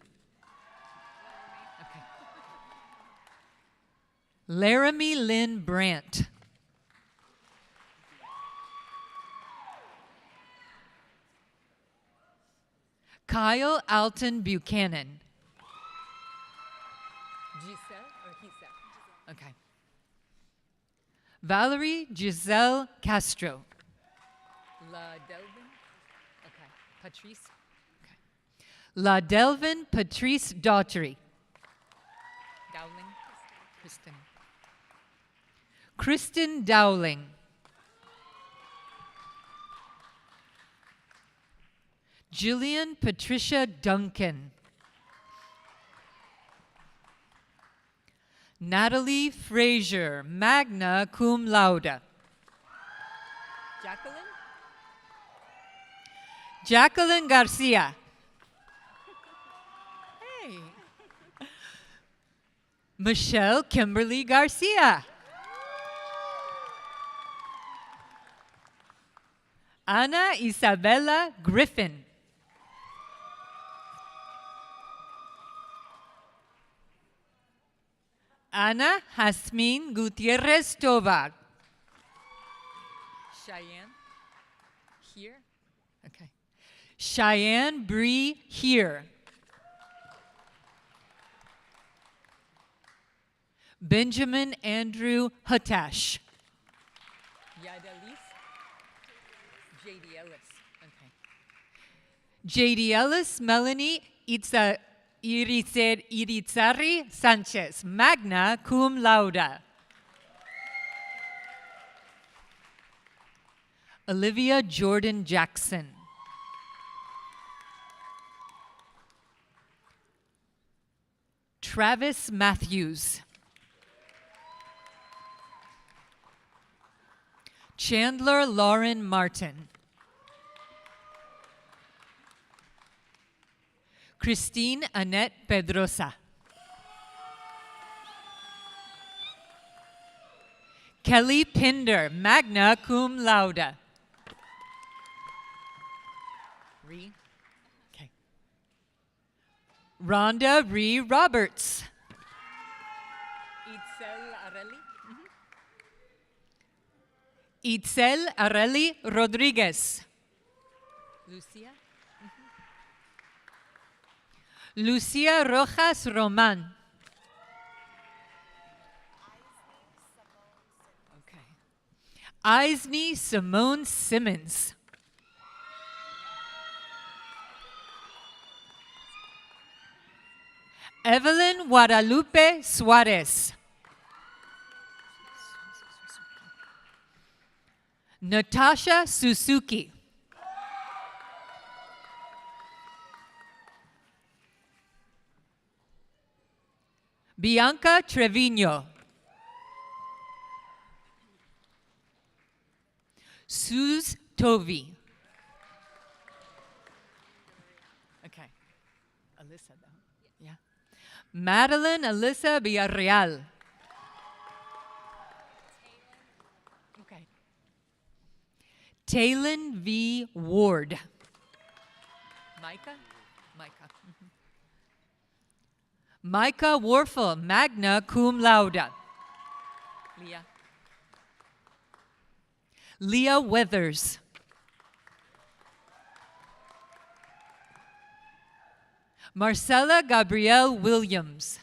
Laramie Lynn Brandt. Kyle Alton Buchanan. Giselle or Giselle? Okay. Valerie Giselle Castro. La Delvin? Okay. Patrice? Okay. La Delvin Patrice Daughtry. Dowling? Kristen. Kristen Dowling. Jillian Patricia Duncan. Natalie Frazier, magna cum laude. Jacqueline? Jacqueline Garcia. Hey. Michelle Kimberly Garcia. Ana Isabella Griffin. Ana Jasmine Gutierrez Tovar. Cheyenne? Here? Okay. Cheyenne Bree here. Benjamin Andrew Hutash. Yadalis? J.D. Ellis. Okay. J.D. Ellis, Melanie Irizarry Sanchez, magna cum laude. Olivia Jordan Jackson. Travis Matthews. Chandler Lauren Martin. Christine Annette Pedrosa. Kelly Pinder, magna cum laude. Ree? Okay. Rhonda Ree Roberts. Itzel Areli? Itzel Areli Rodriguez. Lucia? Lucia Rojas Roman. Okay. Isney Simone Simmons. Evelyn Guadalupe Suarez. Natasha Suzuki. Bianca Trevino. Suz Tovi. Okay. Alyssa, though. Yeah. Madeline Alyssa Villarreal. Okay. Taylin V. Ward. Micah? Micah. Micah Warfel, magna cum laude. Leah. Leah Weathers. Marcella Gabrielle Williams.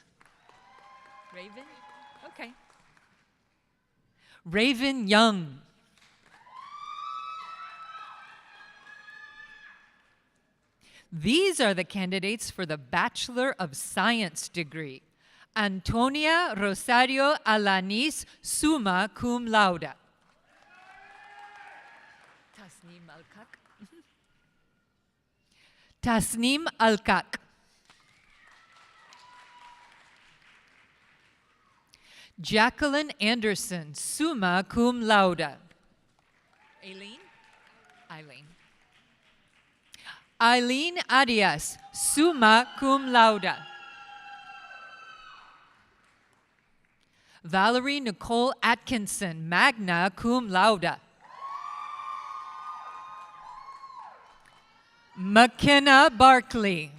Raven? Okay. Raven Young. These are the candidates for the Bachelor of Science degree. Antonia Rosario Alanis, summa cum laude. Tasnim Alkak. Tasnim Alkak. Jacqueline Anderson, summa cum laude. Aileen? Eileen. Eileen Arias, summa cum laude. Valerie Nicole Atkinson, magna cum laude. McKenna Barkley.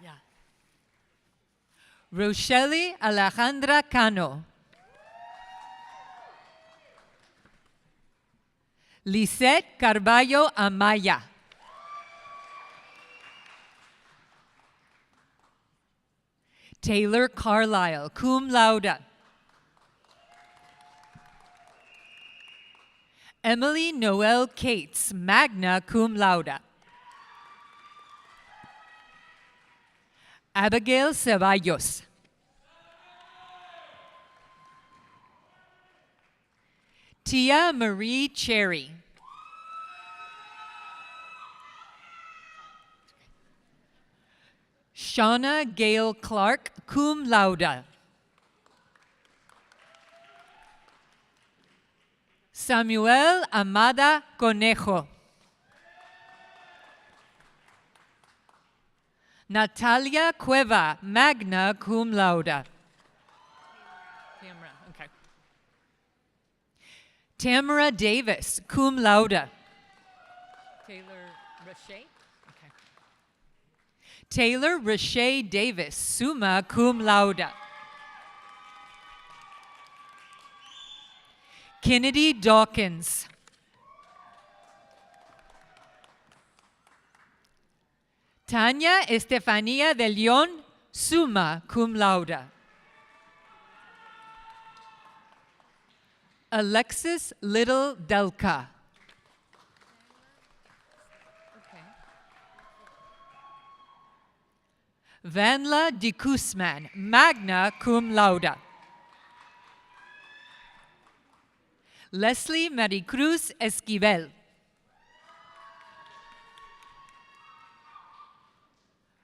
Yeah. Rochelle Alejandra Cano. Lisette Carballo Amaya. Taylor Carlisle, cum laude. Emily Noel Cates, magna cum laude. Abigail Ceballos. Tia Marie Cherry. Shauna Gail Clark, cum laude. Samuel Amada Conejo. Natalia Cueva, magna cum laude. Tamara Davis, cum laude. Taylor Roche? Okay. Taylor Roche Davis, summa cum laude. Kennedy Dawkins. Tanya Estefania de Leon, summa cum laude. Alexis Little Delca. Okay. Vanla de Guzman, magna cum laude. Leslie Maricruz Esquivel.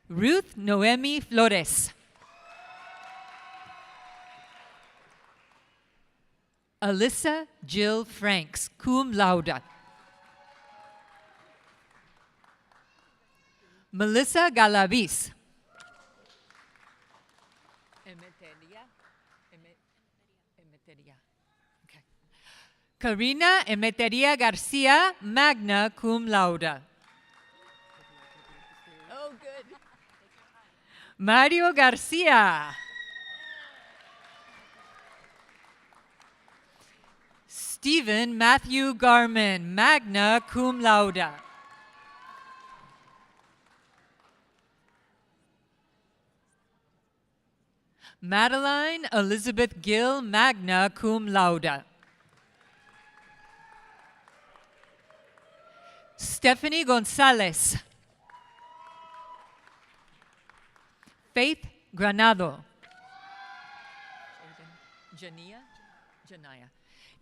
Ruth Noemi Flores. Alyssa Jill Franks, cum laude. Melissa Galavis. Okay. Karina Emeteria Garcia, magna cum laude. Oh, good. Mario Garcia. Stephen Matthew Garman, magna cum laude. Madeline Elizabeth Gill, magna cum laude. Stephanie Gonzalez. Faith Granado.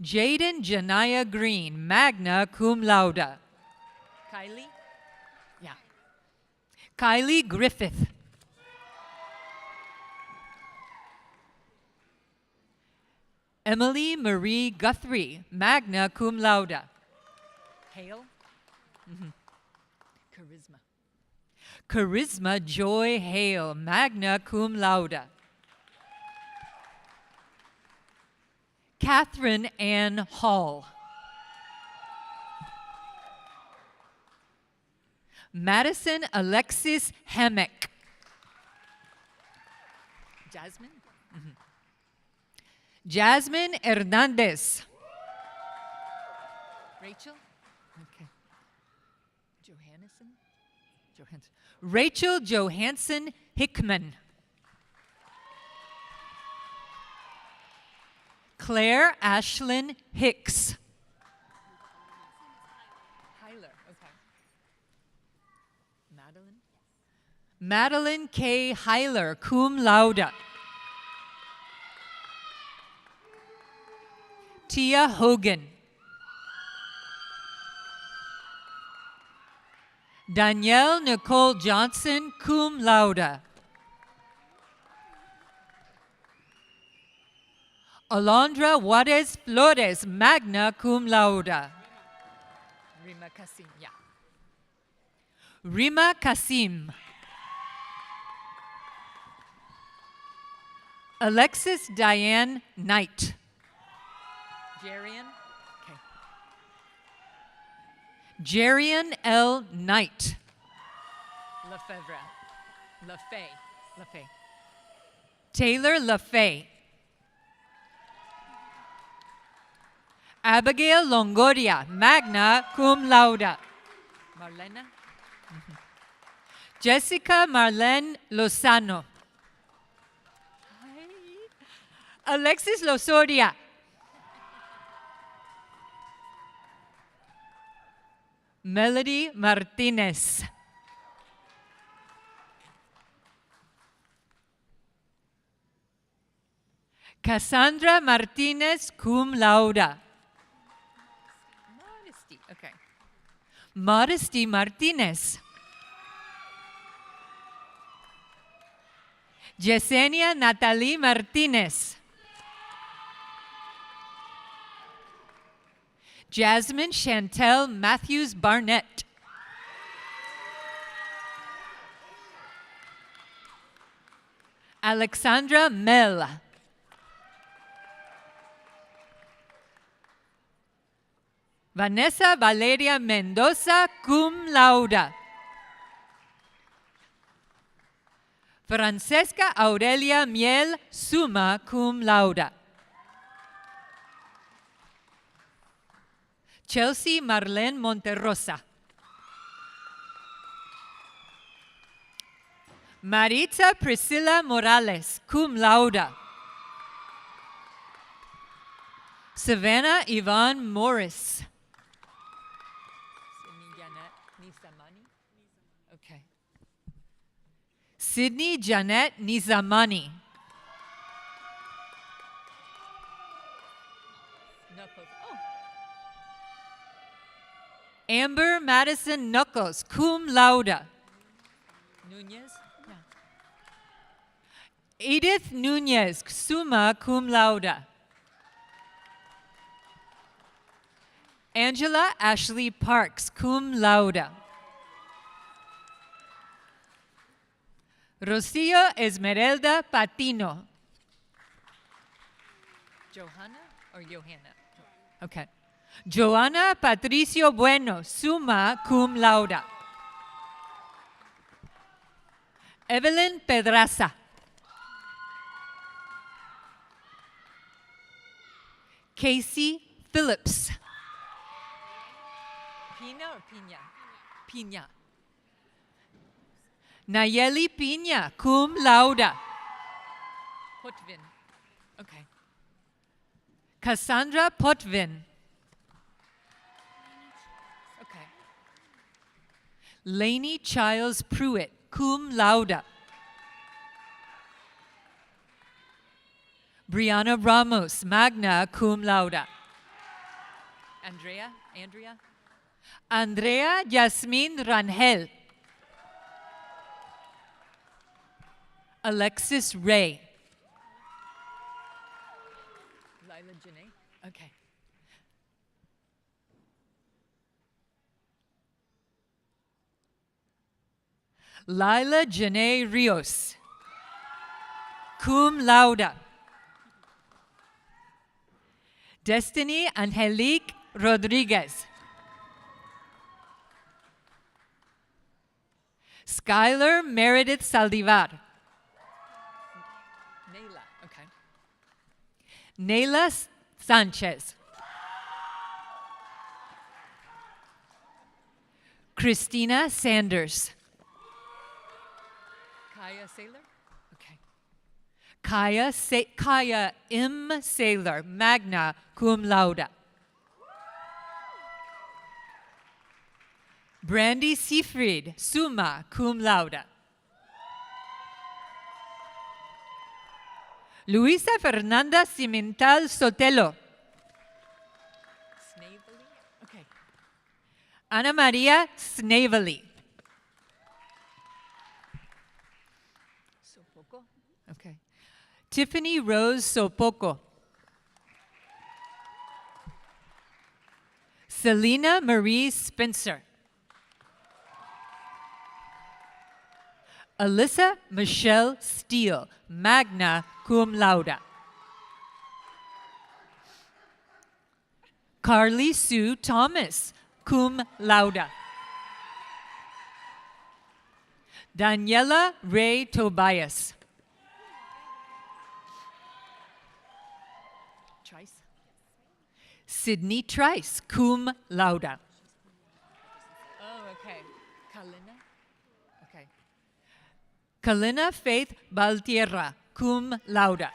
Jaden Janaya Green, magna cum laude. Kylie? Yeah. Kylie Griffith. Emily Marie Guthrie, magna cum laude. Hale? Charisma. Charisma Joy Hale, magna cum laude. Catherine Ann Hall. Madison Alexis Hammock. Jasmine? Jasmine Hernandez. Rachel? Okay. Johansson. Rachel Johansson Hickman. Claire Ashlyn Hicks. Hyler, okay. Madeline K. Hyler, cum laude. Tia Hogan. Danielle Nicole Johnson, cum laude. Alondra Juarez Flores, magna cum laude. Rima Kasim, yeah. Rima Kasim. Alexis Diane Knight. Jarian? Okay. Jarian L. Knight. Lefebvre. Lafay. Taylor Lafay. Abigail Longoria, magna cum laude. Marlena? Jessica Marlene Lozano. Hi. Alexis Losoria. Melody Martinez. Cassandra Martinez, cum laude. Okay. Modesty Martinez. Yesenia Natalie Martinez. Jasmine Chantel Matthews Barnett. Alexandra Mel. Vanessa Valeria Mendoza, cum laude. Francesca Aurelia Miel, summa cum laude. Chelsea Marlene Monterrosa. Maritza Priscilla Morales, cum laude. Savannah Yvonne Morris. Okay. Sydney Janet Nizamani. Amber Madison Knuckles, cum laude. Nunez? Yeah. Edith Nunez, summa cum laude. Angela Ashley Parks, cum laude. Rocio Esmeralda Patino. Johanna or Johanna? Okay. Joanna Patricio Bueno, summa cum laude. Evelyn Pedraza. Casey Phillips. Pina or Pina? Pina. Nayeli Pina, cum laude. Potvin. Okay. Cassandra Potvin. Okay. Lainey Childs Pruitt, cum laude. Brianna Ramos, magna cum laude. Andrea Yasmin Rangel. Alexis Ray. Lila Janae? Okay. Lila Janae Rios. Cum laude. Destiny Angelique Rodriguez. Skylar Meredith Saldivar. Nayla Sanchez. Christina Sanders. Kaya Saylor? Okay. Kaya M. Saylor, magna cum laude. Brandy Seafried, summa cum laude. Luisa Fernanda Cimental Sotelo. Okay. Ana Maria Snavely. Sopoco. Okay. Tiffany Rose Sopoco. Selena Marie Spencer. Alyssa Michelle Steele, magna cum laude. Carly Sue Thomas, cum laude. Daniela Ray Tobias. Trice. Sydney Trice, cum laude. Oh, okay. Kalina. Okay. Kalina Faith Baltierra, cum laude.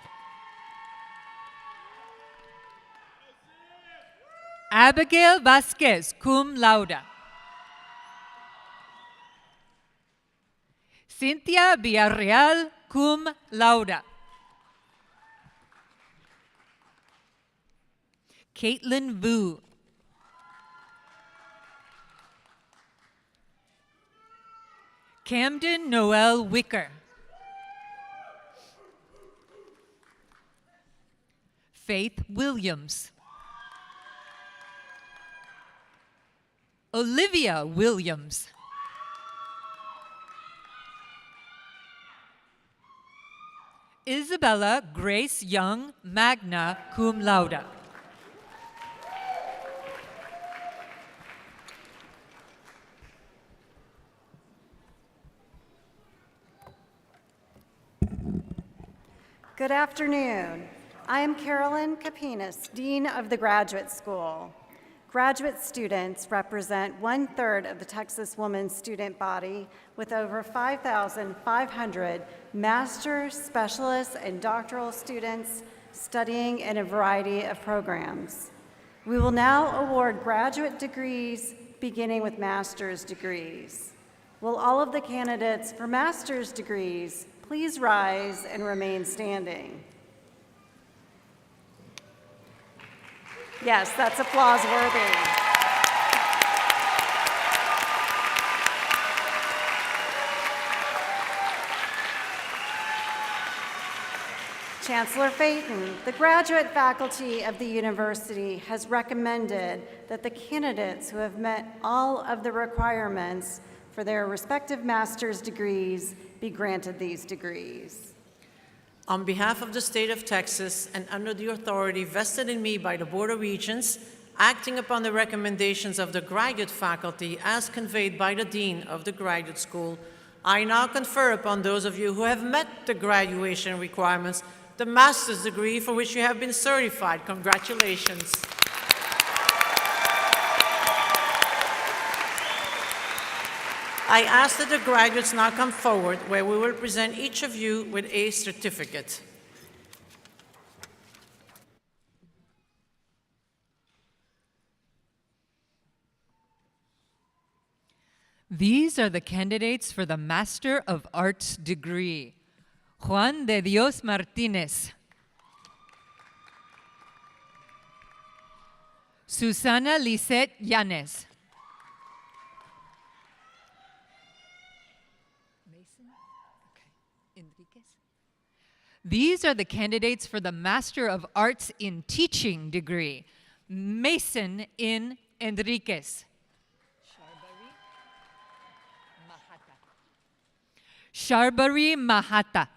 Abigail Vasquez, cum laude. Cynthia Villarreal, cum laude. Caitlin Vu. Camden Noel Wicker. Faith Williams. Olivia Williams. Isabella Grace Young, magna cum laude.
Good afternoon. I am Carolyn Capinas, Dean of the Graduate School. Graduate students represent 1/3 of the Texas Women's student body with over 5,500 master's, specialist, and doctoral students studying in a variety of programs. We will now award graduate degrees beginning with master's degrees. Will all of the candidates for master's degrees please rise and remain standing? Yes, that's applause worthy. Chancellor Phaeton, the graduate faculty of the university has recommended that the candidates who have met all of the requirements for their respective master's degrees be granted these degrees.
On behalf of the state of Texas and under the authority vested in me by the Board of Regents, acting upon the recommendations of the graduate faculty as conveyed by the Dean of the Graduate School, I now confer upon those of you who have met the graduation requirements the master's degree for which you have been certified. Congratulations. I ask that the graduates now come forward, where we will present each of you with a certificate.
These are the candidates for the Master of Arts degree. Juan de Dios Martinez. Susana Lisette Yanes. Mason? Okay. Enriquez? These are the candidates for the Master of Arts in Teaching degree. Mason in Enriquez. Sharbari Mahata.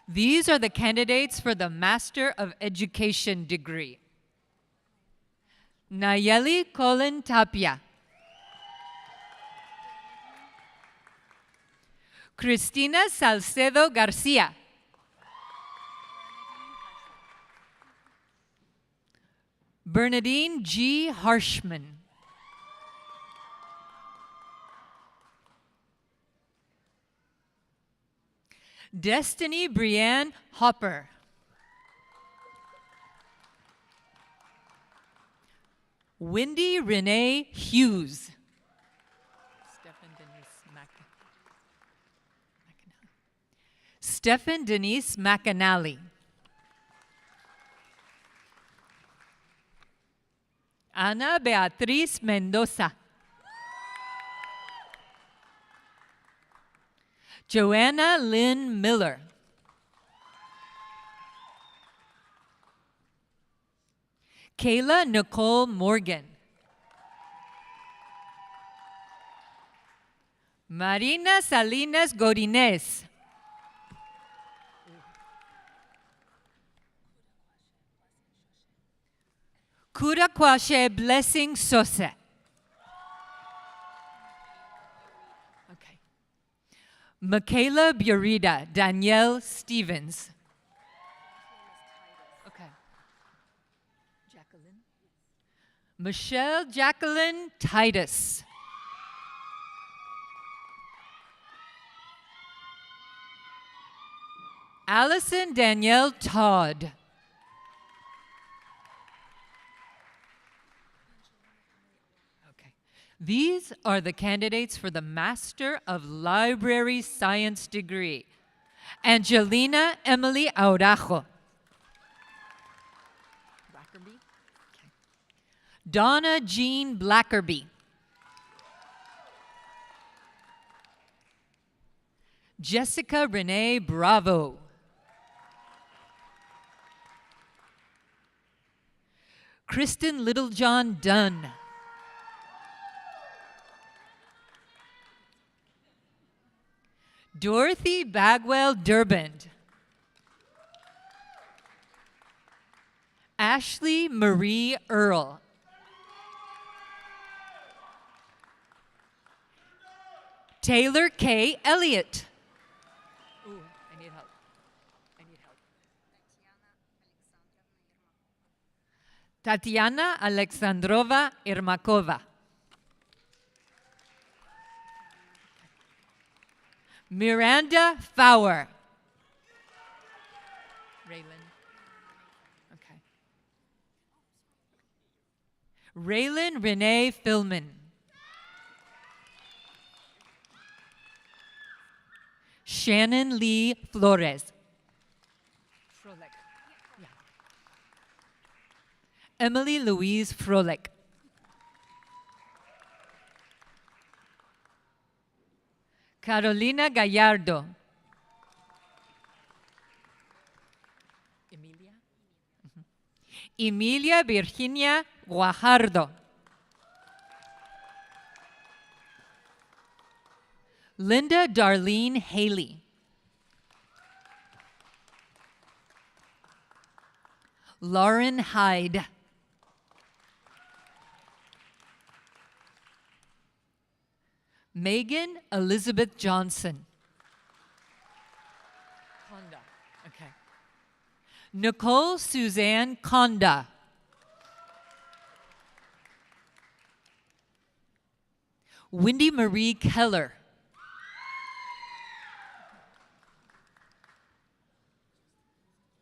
These are the candidates for the Master of Education degree. Nayeli Colin Tapia. Cristina Salcedo Garcia. Bernadine G. Harshman. Destiny Brianne Hopper. Wendy Renee Hughes. Stephen Denise McAnally. Ana Beatriz Mendoza. Joanna Lynn Miller. Kayla Nicole Morgan. Marina Salinas Godinez. Kurakwashe Blessing Sose. Okay. Michaela Burida, Danielle Stevens. Okay. Jacqueline. Michelle Jacqueline Titus. Allison Danielle Todd. These are the candidates for the Master of Library Science degree. Angelina Emily Aurajo. Blackerby. Okay. Donna Jean Blackerby. Jessica Renee Bravo. Kristen Littlejohn Dunn. Dorothy Bagwell Durband. Ashley Marie Earl. Taylor K. Elliott. Ooh, I need help. I need help. Tatiana Alexandrova Irmakova. Miranda Fowler. Raylan. Okay. Raylan Renee Philman. Shannon Lee Flores. Froelich. Yeah. Emily Louise Froelich. Carolina Gallardo. Emilia? Emilia Virginia Guajardo. Linda Darlene Haley. Lauren Hyde. Megan Elizabeth Johnson. Conda. Okay. Nicole Suzanne Conda. Wendy Marie Keller.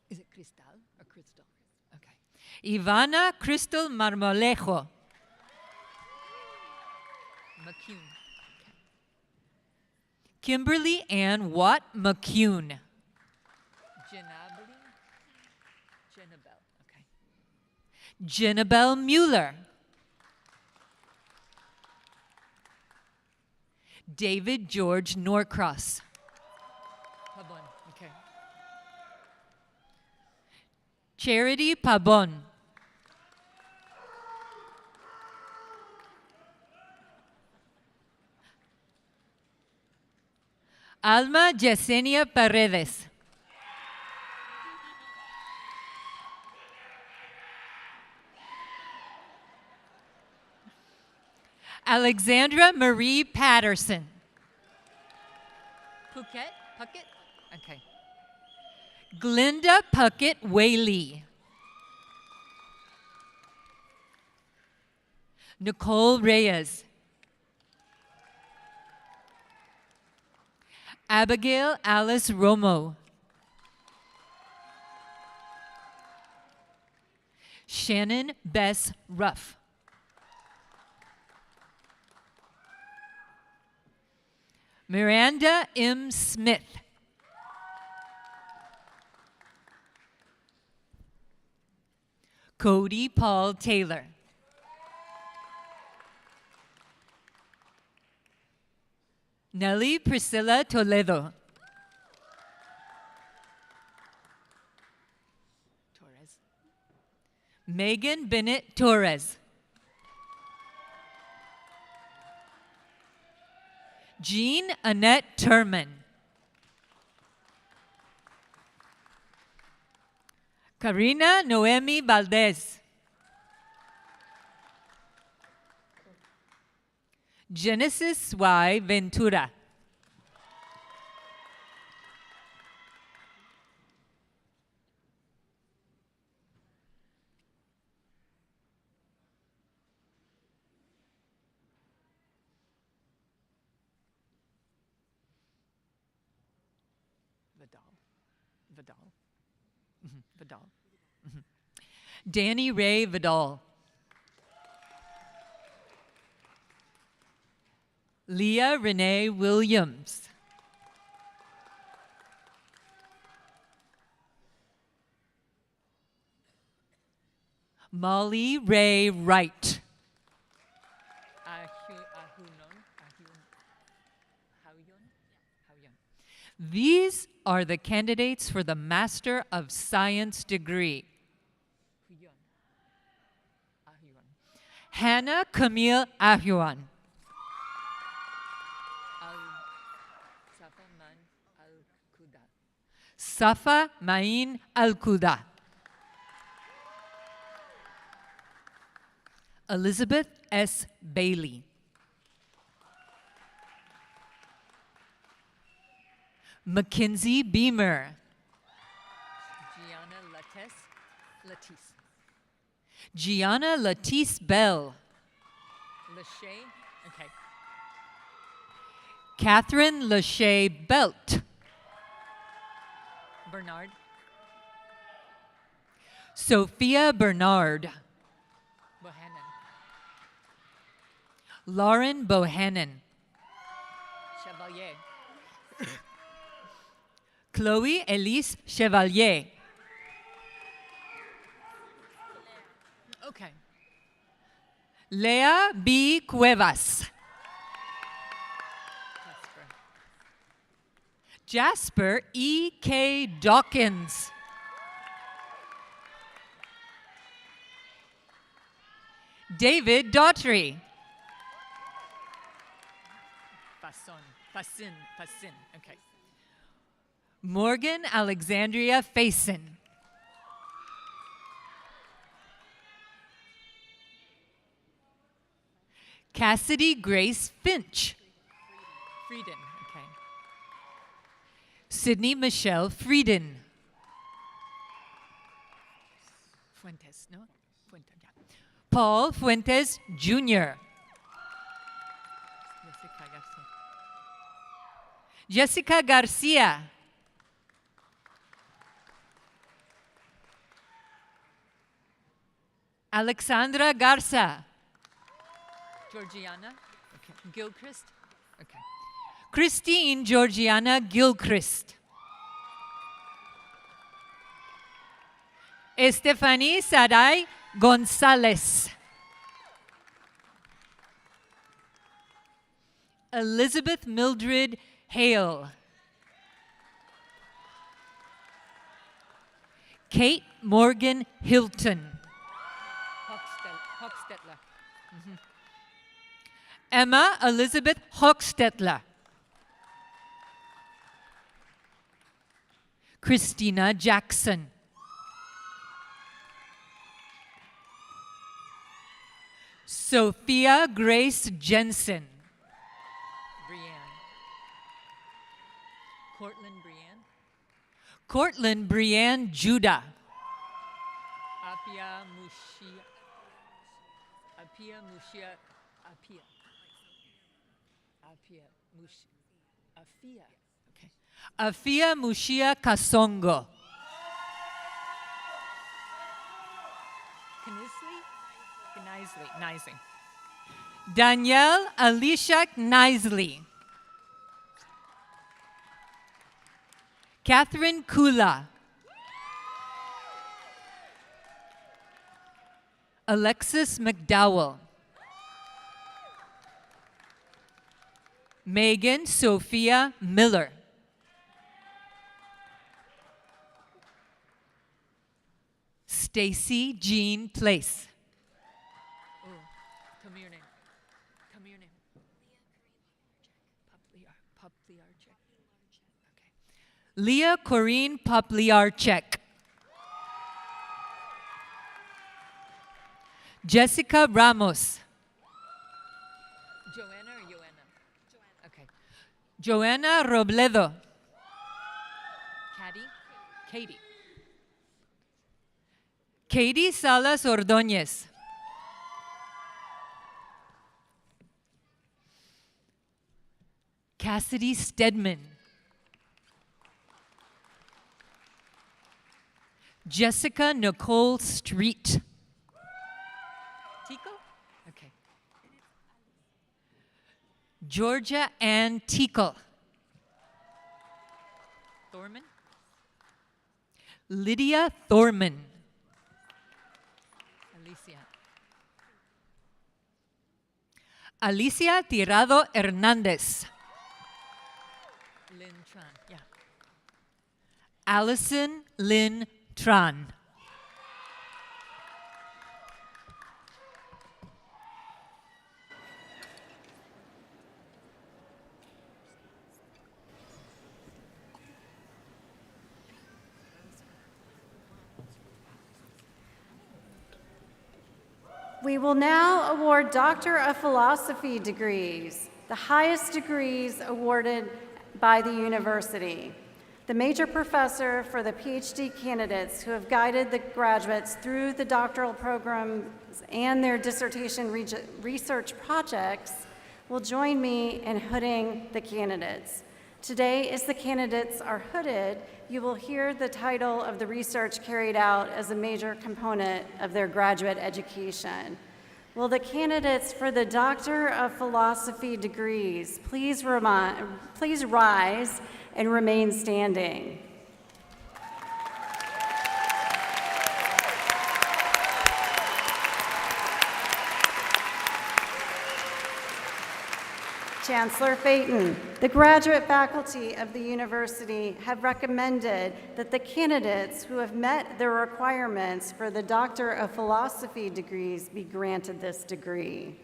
Is it Cristal or Crystal? Okay. Ivana Crystal Marmolejo. McCune. Kimberly Ann Watt McCune. Janabli. Jenabel Mueller. David George Norcross. Pabon, okay. Charity Pabon. Alma Yesenia Paredes. Alexandra Marie Patterson. Puckett? Okay. Glinda Puckett Whaley. Nicole Reyes. Abigail Alice Romo. Shannon Bess Ruff. Miranda M. Smith. Cody Paul Taylor. Nelly Priscilla Toledo. Torres. Megan Bennett Torres. Jean Annette Turman. Karina Noemi Valdez. Genesis Y. Ventura. Vidal. Danny Ray Vidal. Leah Renee Williams. Molly Ray Wright. These are the candidates for the Master of Science degree. Hannah Camille Ahuan. Safa Main Al-Quda. Elizabeth S. Bailey. Mackenzie Beamer. Gianna Latisse Bell. Lachey, okay. Catherine Lachey Belt. Bernard. Sophia Bernard. Bohannon. Lauren Bohannon. Chevalier. Chloe Elise Chevalier. Okay. Lea B. Cuevas. Jasper E. K. Dawkins. David Daughtry. Fassin, okay. Morgan Alexandria Faison. Cassidy Grace Finch. Frieden, okay. Sydney Michelle Frieden. Fuentes, no? Fuentes, yeah. Paul Fuentes Jr. Jessica Garcia. Alexandra Garza. Georgiana. Okay. Gilchrist. Okay. Christine Georgiana Gilchrist. Stephanie Sarai Gonzalez. Elizabeth Mildred Hale. Kate Morgan Hilton. Hochstetler. Emma Elizabeth Hochstetler. Christina Jackson. Sophia Grace Jensen. Brienne. Cortland Brienne. Cortland Brienne Judah. Apia Mushia. Apia Mushia. Apia. Apia Mushia. Afia. Okay. Afia Mushia Kasongo. Knisley. Danielle Alicia Knisley. Catherine Kula. Alexis McDowell. Megan Sophia Miller. Stacy Jean Place. Oh, come here name. Come here name. Popliarchek. Okay. Leah Corrine Popliarchek. Jessica Ramos. Joanna or Joanna? Joanna. Okay. Joanna Robledo. Katie. Katie Salas Ordóñez. Cassidy Stedman. Jessica Nicole Street. Tico? Okay. Georgia Ann Tickle. Thorman? Lydia Thorman. Alicia Tirado Hernandez. Lynn Tran, yeah. Allison Lynn Tran.
We will now award Doctor of Philosophy degrees, the highest degrees awarded by the university. The major professor for the PhD candidates who have guided the graduates through the doctoral programs and their dissertation research projects will join me in hooding the candidates. Today, as the candidates are hooded, you will hear the title of the research carried out as a major component of their graduate education. Will the candidates for the Doctor of Philosophy degrees please rise and remain standing? Chancellor Phaeton, the graduate faculty of the university have recommended that the candidates who have met the requirements for the Doctor of Philosophy degrees be granted this degree.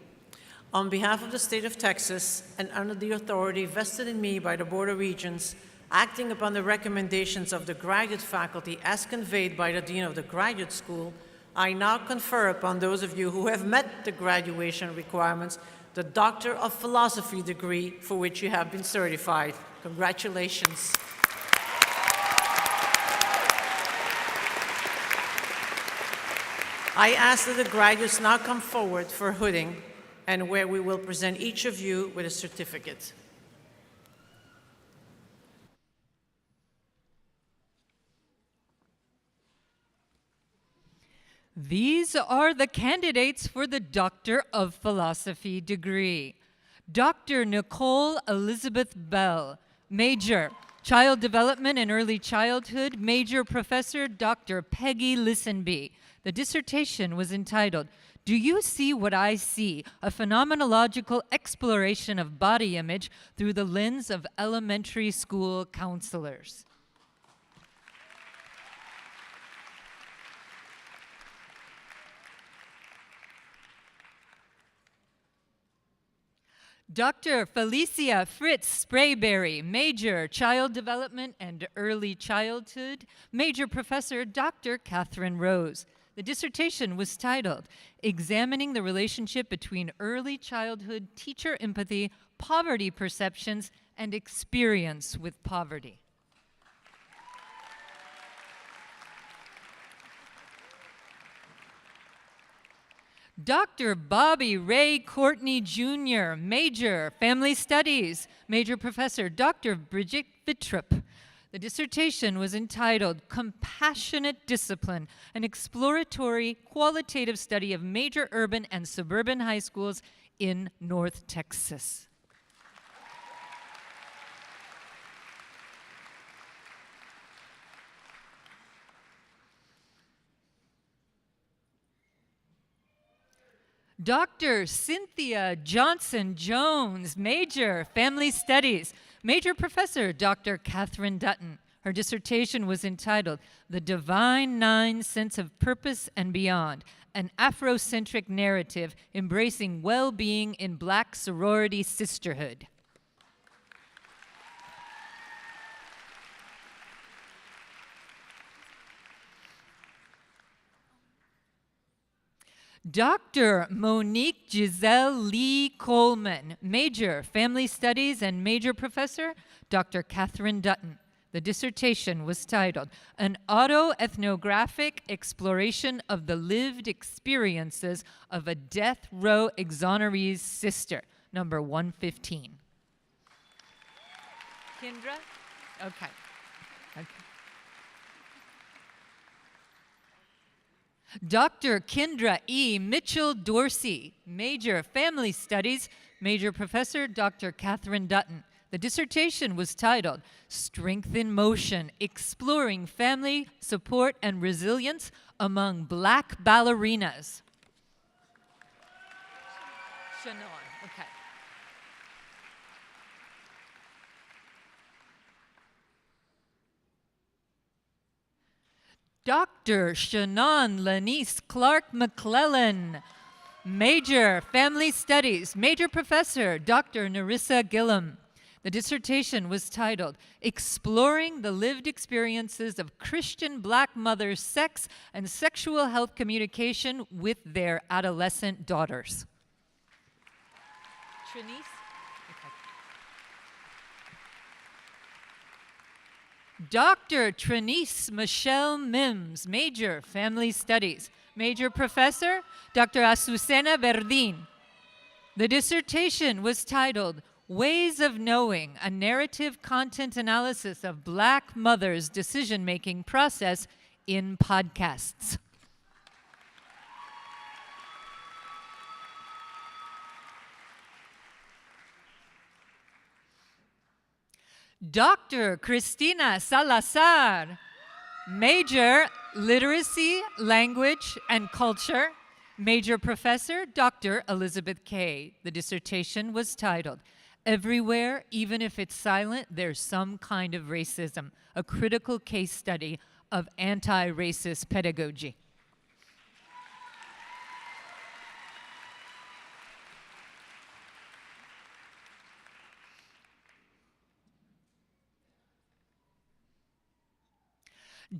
On behalf of the state of Texas and under the authority vested in me by the Board of Regents, acting upon the recommendations of the graduate faculty as conveyed by the Dean of the Graduate School, I now confer upon those of you who have met the graduation requirements the Doctor of Philosophy degree for which you have been certified. Congratulations. I ask that the graduates now come forward for hooding and where we will present each of you with a certificate.
These are the candidates for the Doctor of Philosophy degree. Dr. Nicole Elizabeth Bell, Major, Child Development and Early Childhood, Major Professor Dr. Peggy Lisenby, The dissertation was entitled, "Do You See What I See? A Phenomenological Exploration of Body Image Through the Lens of Elementary School Counselors." Dr. Felicia Fritz Sprayberry, Major, Child Development and Early Childhood, Major Professor Dr. Catherine Rose. The dissertation was titled, "Examining the Relationship Between Early Childhood Teacher Empathy, Poverty Perceptions, and Experience with Poverty." Dr. Bobby Ray Courtney Jr., Major, Family Studies, Major Professor Dr. Bridget Vittrup. The dissertation was entitled, "Compassionate Discipline, an Exploratory Qualitative Study of Major Urban and Suburban High Schools in North Texas." Dr. Cynthia Johnson Jones, Major, Family Studies, Major Professor Dr. Catherine Dutton. Her dissertation was entitled, "The Divine Nine Sense of Purpose and Beyond, an Afrocentric Narrative Embracing Well-Being in Black Sorority Sisterhood." Dr. Monique Giselle Lee Coleman, Major, Family Studies and Major Professor, Dr. Catherine Dutton. The dissertation was titled, "An Autoethnographic Exploration of the Lived Experiences of a Death Row Exoneree's Sister," number 115. Kendra? Okay. Dr. Kendra E. Mitchell Dorsey, Major, Family Studies, Major Professor Dr. Catherine Dutton. The dissertation was titled, "Strength in Motion, Exploring Family Support and Resilience Among Black Ballerinas." Shannon, okay. Dr. Shannon Lanice Clark McClellan, Major, Family Studies, Major Professor Dr. Narissa Gillum. The dissertation was titled, "Exploring the Lived Experiences of Christian Black Mothers' Sex and Sexual Health Communication with Their Adolescent Daughters." Trinice? Dr. Trinice Michelle Mims, Major, Family Studies, Major Professor, Dr. Azucena Verdin. The dissertation was titled, "Ways of Knowing, a Narrative Content Analysis of Black Mothers' Decision-Making Process in Podcasts." Dr. Cristina Salazar, Major, Literacy, Language, and Culture, Major Professor Dr. Elizabeth Kay. The dissertation was titled, "Everywhere, Even If It's Silent, There's Some Kind of Racism, a Critical Case Study of Anti-Racist Pedagogy."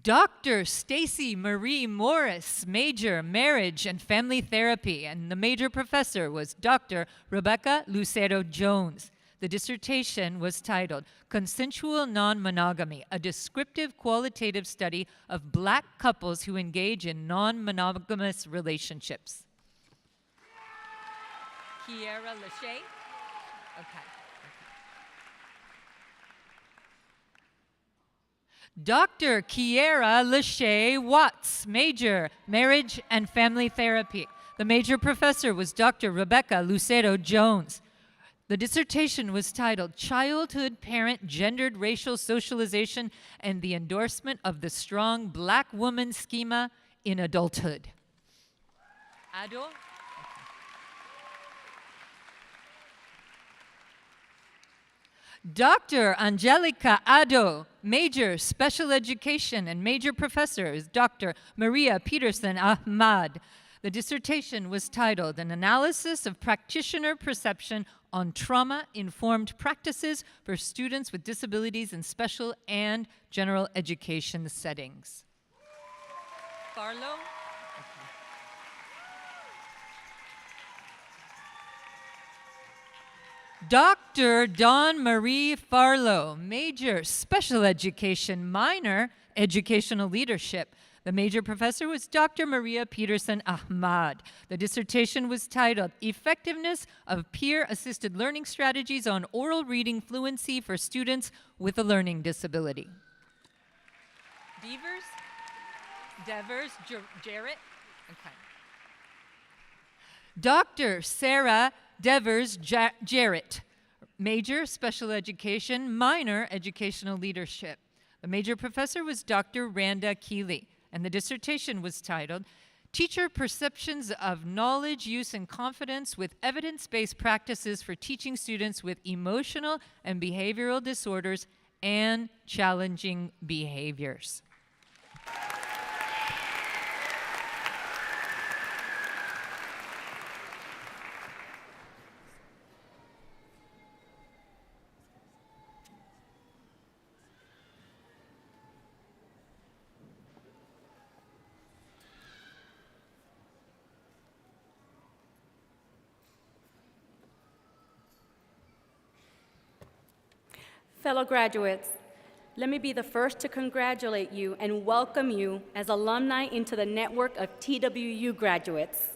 Dr. Stacy Marie Morris, Major, Marriage and Family Therapy, and the major professor was Dr. Rebecca Lucero Jones. The dissertation was titled, "Consensual Non-Monogamy, a Descriptive Qualitative Study of Black Couples Who Engage in Non-Monogamous Relationships." Kiera Lachey? Okay. Dr. Kiera Lachey Watts, Major, Marriage and Family Therapy. The major professor was Dr. Rebecca Lucero Jones. The dissertation was titled, "Childhood Parent Gendered Racial Socialization and the Endorsement of the Strong Black Woman Schema in adulthood. Ado? Dr. Angelica Ado, Major Special Education, and Major Professor is Dr. Maria Peterson Ahmad. The dissertation was titled An Analysis of Practitioner Perception on Trauma-Informed Practices for Students with Disabilities in Special and General Education Settings. Farlow? Dr. Dawn Marie Farlow, Major Special Education, Minor Educational Leadership. The major professor was Dr. Maria Peterson Ahmad. The dissertation was titled Effectiveness of Peer-Assisted Learning Strategies on Oral Reading Fluency for Students with a Learning Disability. Jarrett? Okay. Dr. Sarah Devers Jarrett, Major Special Education, Minor Educational Leadership. The major professor was Dr. Randa Keeley, and the dissertation was titled Teacher Perceptions of Knowledge, Use, and Confidence with Evidence-Based Practices for Teaching Students with Emotional and Behavioral Disorders and Challenging Behaviors.
Fellow graduates, let me be the first to congratulate you and welcome you as alumni into the network of TWU graduates.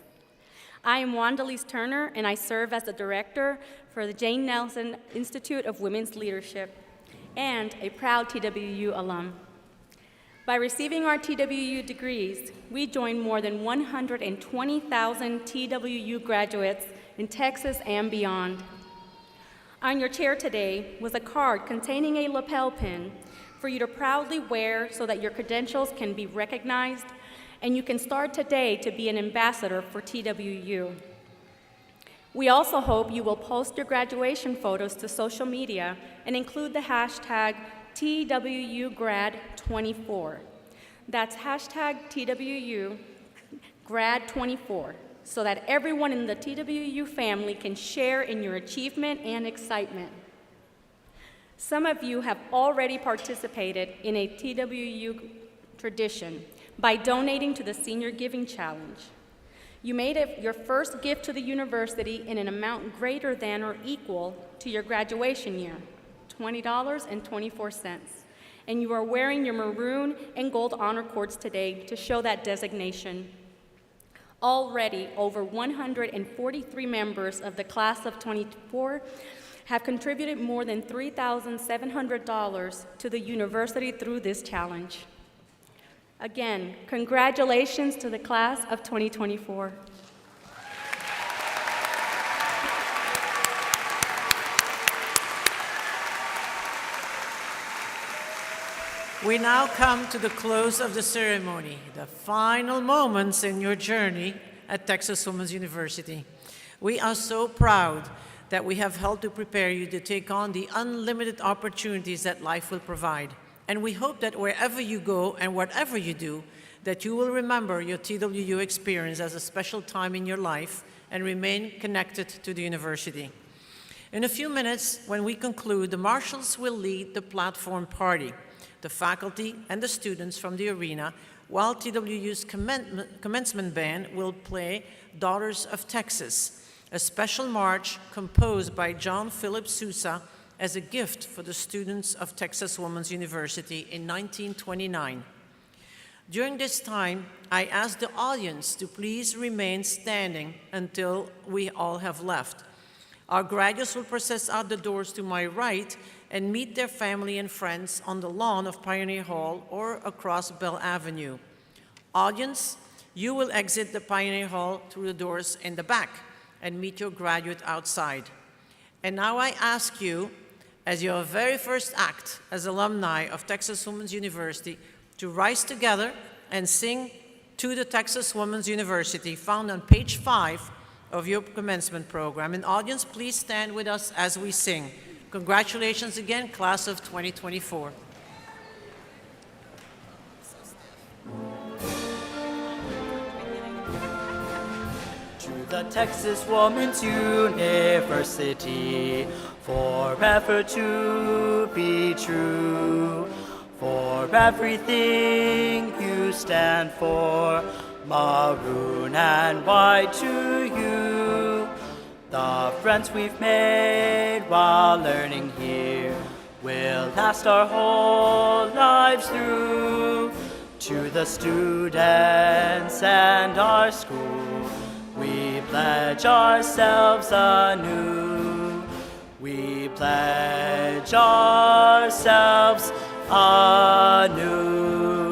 I am Wanda-Lise Turner, and I serve as the director for the Jane Nelson Institute of Women's Leadership and a proud TWU alum. By receiving our TWU degrees, we join more than 120,000 TWU graduates in Texas and beyond. On your chair today was a card containing a lapel pin for you to proudly wear so that your credentials can be recognized, and you can start today to be an ambassador for TWU. We also hope you will post your graduation photos to social media and include the hashtag TWUgrad24. That's hashtag TWUgrad24. So that everyone in the TWU family can share in your achievement and excitement. Some of you have already participated in a TWU tradition by donating to the Senior Giving Challenge. You made your first gift to the university in an amount greater than or equal to your graduation year, $20.24. And you are wearing your maroon and gold honor cords today to show that designation. Already, over 143 members of the class of 24 have contributed more than $3,700 to the university through this challenge. Again, congratulations to the class of 2024.
We now come to the close of the ceremony, the final moments in your journey at Texas Women's University. We are so proud that we have helped to prepare you to take on the unlimited opportunities that life will provide. And we hope that wherever you go and whatever you do, that you will remember your TWU experience as a special time in your life and remain connected to the university. In a few minutes, when we conclude, the marshals will lead the platform party. The faculty and the students from the arena, while TWU's commencement band will play Daughters of Texas, a special march composed by John Philip Sousa as a gift for the students of Texas Women's University in 1929. During this time, I ask the audience to please remain standing until we all have left. Our graduates will process out the doors to my right and meet their family and friends on the lawn of Pioneer Hall or across Bell Avenue. Audience, you will exit the Pioneer Hall through the doors in the back and meet your graduate outside. And now I ask you, as your very first act as alumni of Texas Women's University, to rise together and sing to the Texas Women's University, found on page 5 of your commencement program. And audience, please stand with us as we sing. Congratulations again, class of 2024.
To the Texas Women's University, forever to be true. For everything you stand for, maroon and white to you. The friends we've made while learning here will last our whole lives through. To the students and our school, we pledge ourselves anew. We pledge ourselves anew.